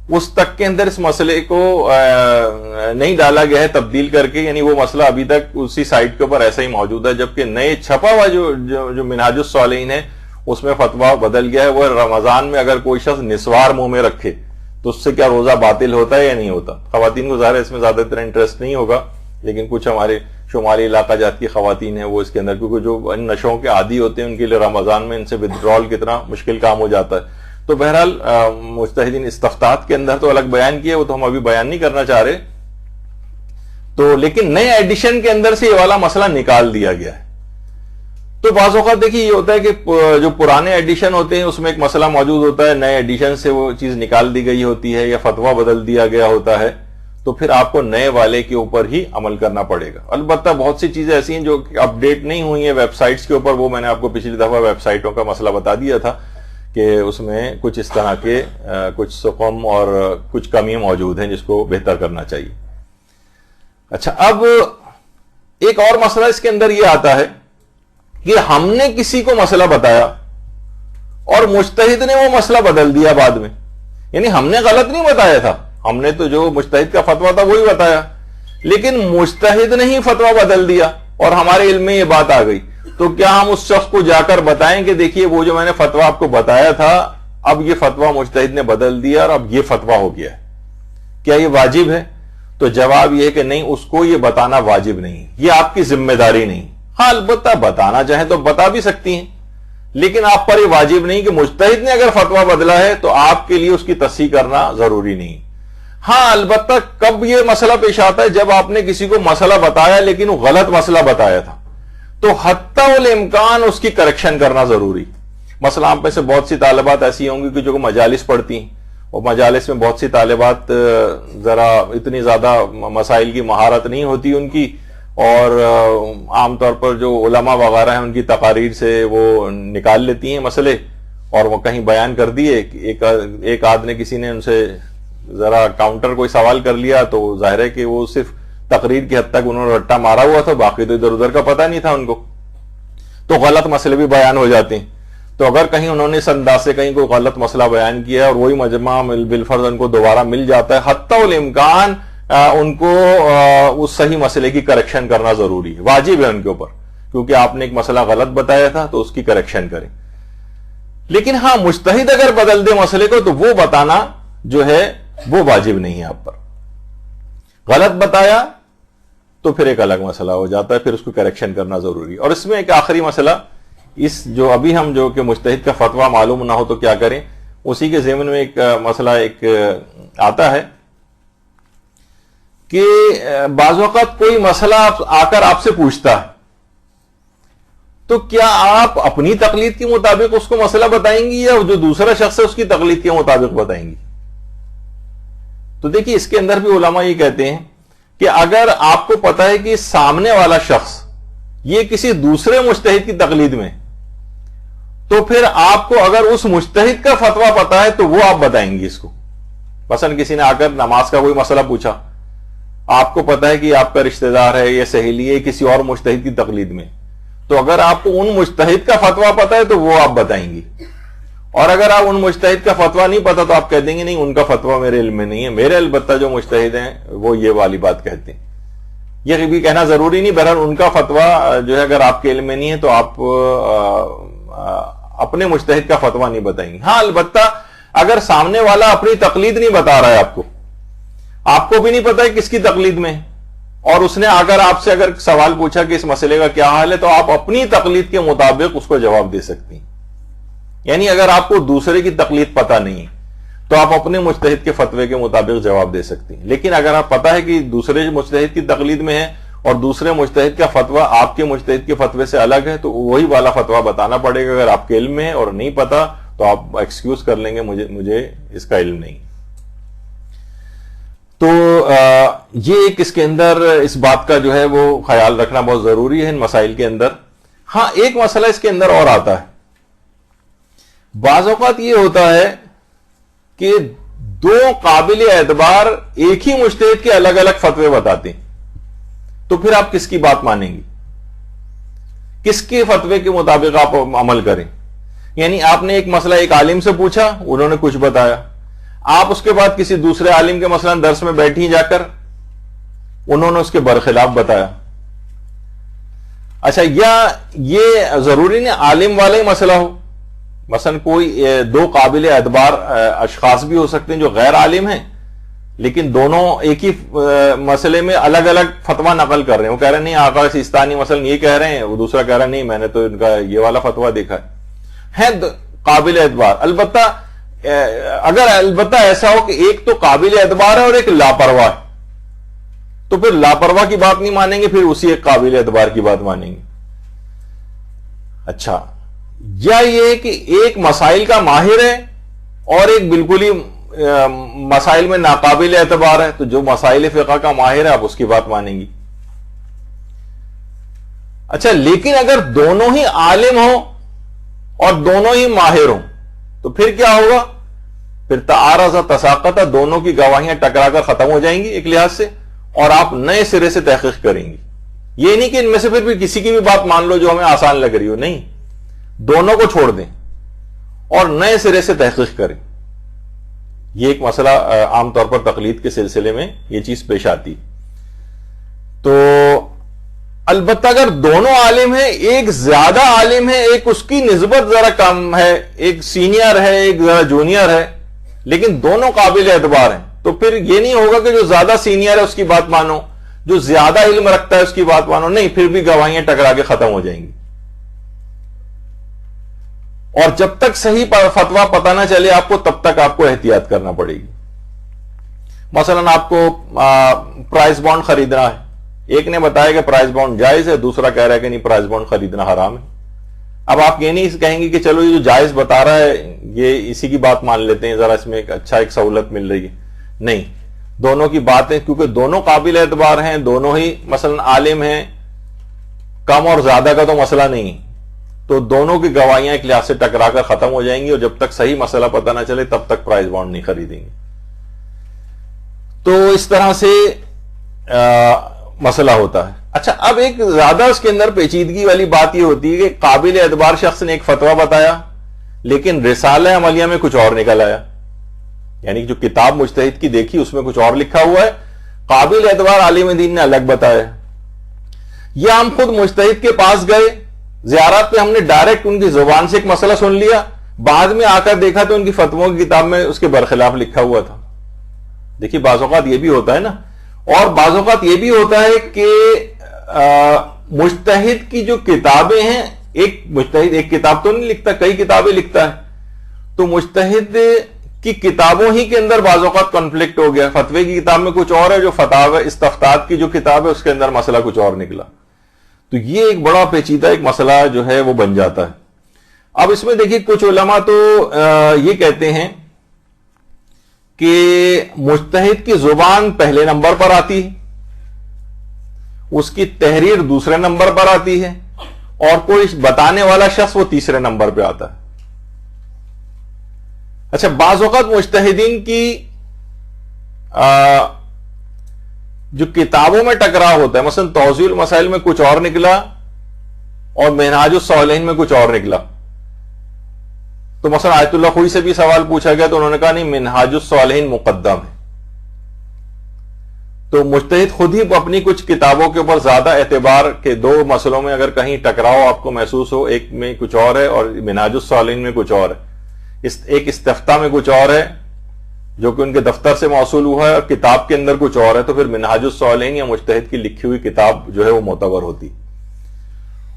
اس تک کے اندر اس مسئلے کو نہیں ڈالا گیا ہے تبدیل کر کے، یعنی وہ مسئلہ ابھی تک اسی سائٹ کے اوپر ایسا ہی موجود ہے، جبکہ نئے چھپا ہوا جو منہاج الصالحین ہے اس میں فتویٰ بدل گیا ہے۔ وہ رمضان میں اگر کوئی شخص نسوار منہ میں رکھے تو اس سے کیا روزہ باطل ہوتا ہے یا نہیں ہوتا؟ خواتین کو ظاہر ہے اس میں زیادہ تر انٹرسٹ نہیں ہوگا، لیکن کچھ ہمارے شمالی علاقہ جات کی خواتین ہیں وہ اس کے اندر، کیونکہ جو ان نشوں کے عادی ہوتے ہیں ان کے لیے رمضان میں ان سے ودڈرال کتنا مشکل کام ہو جاتا ہے۔ تو بہرحال مجتہدین استفتاءات کے اندر تو الگ بیان کیا، وہ تو ہم ابھی بیان نہیں کرنا چاہ رہے، تو لیکن نئے ایڈیشن کے اندر سے یہ والا مسئلہ نکال دیا گیا ہے۔ تو بعض اوقات دیکھیے یہ ہوتا ہے کہ جو پرانے ایڈیشن ہوتے ہیں اس میں ایک مسئلہ موجود ہوتا ہے، نئے ایڈیشن سے وہ چیز نکال دی گئی ہوتی ہے یا فتویٰ بدل دیا گیا ہوتا ہے، تو پھر آپ کو نئے والے کے اوپر ہی عمل کرنا پڑے گا۔ البتہ بہت سی چیزیں ایسی ہیں جو اپڈیٹ نہیں ہوئی ہیں ویب سائٹس کے اوپر، وہ میں نے آپ کو پچھلی دفعہ ویب سائٹوں کا مسئلہ بتا دیا تھا کہ اس میں کچھ اس طرح کے کچھ سقم اور کچھ کمیاں موجود ہیں جس کو بہتر کرنا چاہیے۔ اچھا، اب ایک اور مسئلہ اس کے اندر یہ آتا ہے کہ ہم نے کسی کو مسئلہ بتایا اور مجتہد نے وہ مسئلہ بدل دیا بعد میں، یعنی ہم نے غلط نہیں بتایا تھا، ہم نے تو جو مجتہد کا فتویٰ تھا وہی بتایا، لیکن مجتہد نے ہی فتویٰ بدل دیا اور ہمارے علم میں یہ بات آ گئی، تو کیا ہم اس شخص کو جا کر بتائیں کہ دیکھیے وہ جو میں نے فتویٰ آپ کو بتایا تھا اب یہ فتویٰ مجتہد نے بدل دیا اور اب یہ فتویٰ ہو گیا ہے، کیا یہ واجب ہے؟ تو جواب یہ ہے کہ نہیں، اس کو یہ بتانا واجب نہیں، یہ آپ کی ذمہ داری نہیں۔ ہاں البتہ بتانا چاہیں تو بتا بھی سکتی ہیں، لیکن آپ پر یہ واجب نہیں کہ مجتہد نے اگر فتویٰ بدلا ہے تو آپ کے لیے اس کی تصحیح کرنا ضروری نہیں۔ ہاں البتہ کب یہ مسئلہ پیش آتا ہے؟ جب آپ نے کسی کو مسئلہ بتایا لیکن وہ غلط مسئلہ بتایا تھا، تو حتی الامکان اس کی کریکشن کرنا ضروری۔ مثلا آپ میں سے بہت سی طالبات ایسی ہوں گی کہ جو مجالس پڑھتی ہیں، اور مجالس میں بہت سی طالبات ذرا اتنی زیادہ مسائل کی مہارت نہیں ہوتی ان کی، اور عام طور پر جو علماء وغیرہ ہیں ان کی تقاریر سے وہ نکال لیتی ہیں مسئلے اور وہ کہیں بیان کر دیے، ایک آدھ نے کسی نے ان سے ذرا کاؤنٹر کوئی سوال کر لیا تو ظاہر ہے کہ وہ صرف تقریر کی حد تک انہوں نے رٹا مارا ہوا تھا، باقی تو ادھر ادھر کا پتہ نہیں تھا ان کو، تو غلط مسئلے بھی بیان ہو جاتے ہیں۔ تو اگر کہیں انہوں نے اس انداز سے کہیں کوئی غلط مسئلہ بیان کیا اور وہی مجمع بالفرض ان کو دوبارہ مل جاتا ہے، حتی الامکان ان کو اس صحیح مسئلے کی کریکشن کرنا ضروری ہے، واجب ہے ان کے اوپر، کیونکہ آپ نے ایک مسئلہ غلط بتایا تھا تو اس کی کریکشن کریں۔ لیکن ہاں مجتہد اگر بدل دے مسئلے کو تو وہ بتانا جو ہے وہ واجب نہیں ہے آپ پر۔ غلط بتایا تو پھر ایک الگ مسئلہ ہو جاتا ہے، پھر اس کو کریکشن کرنا ضروری ہے۔ اور اس میں ایک آخری مسئلہ، اس جو ابھی ہم جو کہ مجتہد کا فتویٰ معلوم نہ ہو تو کیا کریں، اسی کے ضمن میں ایک مسئلہ ایک آتا ہے کہ بعض اوقات کوئی مسئلہ آ کر آپ سے پوچھتا ہے، تو کیا آپ اپنی تقلید کے مطابق اس کو مسئلہ بتائیں گی یا جو دوسرا شخص ہے اس کی تقلید کے مطابق بتائیں گی؟ تو دیکھیے اس کے اندر بھی علماء یہ کہتے ہیں کہ اگر آپ کو پتا ہے کہ سامنے والا شخص یہ کسی دوسرے مجتہد کی تقلید میں، تو پھر آپ کو اگر اس مجتہد کا فتویٰ پتا ہے تو وہ آپ بتائیں گی اس کو۔ مثلا کسی نے آ کر نماز کا کوئی مسئلہ پوچھا، آپ کو پتا ہے کہ آپ کا رشتہ دار ہے یا سہیلی ہے کسی اور مجتہد کی تقلید میں، تو اگر آپ کو ان مجتہد کا فتویٰ پتا ہے تو وہ آپ بتائیں گی، اور اگر آپ ان مجتہد کا فتویٰ نہیں پتا تو آپ کہہ دیں گے نہیں ان کا فتویٰ میرے علم میں نہیں ہے، میرے البتہ جو مجتہد ہیں وہ یہ والی بات کہتے ہیں۔ یہ بھی کہنا ضروری نہیں، بہرحال ان کا فتویٰ جو ہے اگر آپ کے علم میں نہیں ہے تو آپ اپنے مجتہد کا فتویٰ نہیں بتائیں گے۔ ہاں البتہ اگر سامنے والا اپنی تقلید نہیں بتا رہا ہے، آپ کو بھی نہیں پتا ہے کس کی تقلید میں، اور اس نے آ کر آپ سے اگر سوال پوچھا کہ اس مسئلے کا کیا حال ہے، تو آپ اپنی تقلید کے مطابق اس کو جواب دے سکتی ہیں۔ یعنی اگر آپ کو دوسرے کی تقلید پتا نہیں تو آپ اپنے مجتہد کے فتوے کے مطابق جواب دے سکتی ہیں، لیکن اگر آپ پتا ہے کہ دوسرے مجتہد کی تقلید میں ہے اور دوسرے مجتہد کا فتویٰ آپ کے مجتہد کے فتوے سے الگ ہے تو وہی والا فتویٰ بتانا پڑے گا۔ اگر آپ کے علم میں ہے اور نہیں پتا تو آپ ایکسکیوز کر لیں گے، مجھے اس کا علم نہیں۔ تو یہ ایک اس کے اندر اس بات کا جو ہے وہ خیال رکھنا بہت ضروری ہے ان مسائل کے اندر. ہاں ایک مسئلہ اس کے اندر اور آتا ہے. بعض اوقات یہ ہوتا ہے کہ دو قابل اعتبار ایک ہی مجتہد کے الگ الگ فتوے بتاتے ہیں, تو پھر آپ کس کی بات مانیں گے؟ کس کے فتوے کے مطابق آپ عمل کریں؟ یعنی آپ نے ایک مسئلہ ایک عالم سے پوچھا, انہوں نے کچھ بتایا, آپ اس کے بعد کسی دوسرے عالم کے مثلا درس میں بیٹھی جا کر انہوں نے اس کے برخلاف بتایا. اچھا, یا یہ ضروری نہیں عالم والا ہی مسئلہ ہو, مثلا کوئی دو قابل اعتبار اشخاص بھی ہو سکتے ہیں جو غیر عالم ہیں لیکن دونوں ایک ہی مسئلے میں الگ الگ فتویٰ نقل کر رہے ہیں. وہ کہہ رہے ہیں نہیں آقا سیستانی مثلا یہ کہہ رہے ہیں, وہ دوسرا کہہ رہا ہے نہیں میں نے تو ان کا یہ والا فتویٰ دیکھا ہے قابل اعتبار. البتہ ایسا ہو کہ ایک تو قابل اعتبار ہے اور ایک لاپرواہ ہے, تو پھر لاپرواہ کی بات نہیں مانیں گے, پھر اسی ایک قابل اعتبار کی بات مانیں گے. اچھا, یا یہ کہ ایک مسائل کا ماہر ہے اور ایک بالکل ہی مسائل میں ناقابل اعتبار ہے, تو جو مسائل فقہ کا ماہر ہے آپ اس کی بات مانیں گی. اچھا, لیکن اگر دونوں ہی عالم ہوں اور دونوں ہی ماہر ہوں تو پھر کیا ہوگا؟ پھر تعارض تساقط, دونوں کی گواہیاں ٹکرا کر ختم ہو جائیں گی ایک لحاظ سے, اور آپ نئے سرے سے تحقیق کریں گی. یہ نہیں کہ ان میں سے پھر بھی کسی کی بھی بات مان لو جو ہمیں آسان لگ رہی ہو, نہیں, دونوں کو چھوڑ دیں اور نئے سرے سے تحقیق کریں. یہ ایک مسئلہ عام طور پر تقلید کے سلسلے میں یہ چیز پیش آتی. تو البتہ اگر دونوں عالم ہیں, ایک زیادہ عالم ہے, ایک اس کی نسبت ذرا کم ہے, ایک سینئر ہے ایک ذرا جونیئر ہے, لیکن دونوں قابل اعتبار ہیں, تو پھر یہ نہیں ہوگا کہ جو زیادہ سینئر ہے اس کی بات مانو, جو زیادہ علم رکھتا ہے اس کی بات مانو, نہیں, پھر بھی گواہیاں ٹکرا کے ختم ہو جائیں گی. اور جب تک صحیح فتویٰ پتہ نہ چلے آپ کو, تب تک آپ کو احتیاط کرنا پڑے گی. مثلا آپ کو پرائز بانڈ خریدنا ہے, ایک نے بتایا کہ پرائز بانڈ جائز ہے, دوسرا کہہ رہا ہے کہ نہیں پرائز بانڈ خریدنا حرام ہے. اب آپ یہ نہیں کہیں گے کہ چلو یہ جو جائز بتا رہا ہے یہ اسی کی بات مان لیتے ہیں, ذرا اس میں ایک سہولت مل رہی ہے. نہیں, دونوں کی باتیں, کیونکہ دونوں قابل اعتبار ہیں, دونوں ہی مثلا عالم ہیں, کم اور زیادہ کا تو مسئلہ نہیں ہے, تو دونوں کی گواہیاں ایک لحاظ سے ٹکرا کر ختم ہو جائیں گی, اور جب تک صحیح مسئلہ پتہ نہ چلے تب تک پرائز بانڈ نہیں خریدیں گے. تو اس طرح سے مسئلہ ہوتا ہے. اچھا, اب ایک زیادہ اس کے اندر پیچیدگی والی بات یہ ہوتی ہے کہ قابل اعتبار شخص نے ایک فتویٰ بتایا لیکن رسالہ عملیہ میں کچھ اور نکل آیا, یعنی جو کتاب مجتہد کی دیکھی اس میں کچھ اور لکھا ہوا ہے, قابل اعتبار عالم دین نے الگ بتایا. یا ہم خود مجتہد کے پاس گئے, زیارت پہ ہم نے ڈائریکٹ ان کی زبان سے ایک مسئلہ سن لیا, بعد میں آ کر دیکھا تو ان کی فتووں کی کتاب میں اس کے برخلاف لکھا ہوا تھا. دیکھیے بعض اوقات یہ بھی ہوتا ہے نا, اور بعض اوقات یہ بھی ہوتا ہے کہ مجتہد کی جو کتابیں ہیں, ایک مجتہد ایک کتاب تو نہیں لکھتا, کئی کتابیں لکھتا ہے, تو مجتہد کی کتابوں ہی کے اندر بعض اوقات کنفلکٹ ہو گیا, فتوے کی کتاب میں کچھ اور ہے, جو فتاوی استفتاء کی جو کتاب ہے اس کے اندر مسئلہ کچھ اور نکلا. تو یہ ایک بڑا پیچیدہ ایک مسئلہ جو ہے وہ بن جاتا ہے. اب اس میں دیکھیے کچھ علماء تو یہ کہتے ہیں کہ مجتہد کی زبان پہلے نمبر پر آتی ہے, اس کی تحریر دوسرے نمبر پر آتی ہے, اور کوئی بتانے والا شخص وہ تیسرے نمبر پہ آتا ہے. اچھا, بعض اوقات مجتہدین کی جو کتابوں میں ٹکراؤ ہوتا ہے, مثلا توضیح المسائل میں کچھ اور نکلا اور منہاج الصالحین میں کچھ اور نکلا. تو مثلا آیت اللہ خوئی سے بھی سوال پوچھا گیا تو انہوں نے کہا نہیں منہاج الصالحین مقدم ہے. تو مجتہد خود ہی اپنی کچھ کتابوں کے اوپر زیادہ اعتبار کے دو مسئلوں میں اگر کہیں ٹکراؤ آپ کو محسوس ہو, ایک میں کچھ اور ہے اور منہاج الصالحین میں کچھ اور ہے, ایک استفتاء میں کچھ اور ہے جو کہ ان کے دفتر سے موصول ہوا ہے اور کتاب کے اندر کچھ اور ہے, تو پھر منہاج الصالحین یا مجتہد کی لکھی ہوئی کتاب جو ہے وہ معتبر ہوتی.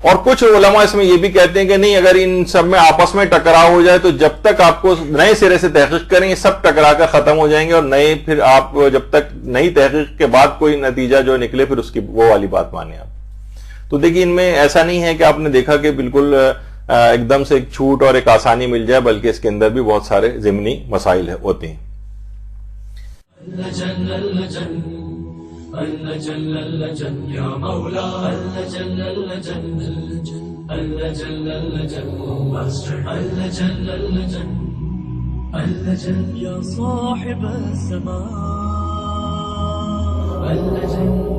اور کچھ علماء اس میں یہ بھی کہتے ہیں کہ نہیں, اگر ان سب میں آپس میں ٹکراؤ ہو جائے تو جب تک آپ کو نئے سرے سے تحقیق کریں, یہ سب ٹکرا کر ختم ہو جائیں گے, اور نئے پھر آپ جب تک نئی تحقیق کے بعد کوئی نتیجہ جو نکلے پھر اس کی وہ والی بات مانیں آپ. تو دیکھیے ان میں ایسا نہیں ہے کہ آپ نے دیکھا کہ بالکل ایک دم سے ایک چھوٹ اور ایک آسانی مل جائے, بلکہ اس کے اندر بھی بہت سارے ضمنی مسائل ہوتے ہیں. اللجن اللجن يا مولا اللجن اللجن اللجن اللجن اللجن اللجن اللجن يا صاحب السماء اللجن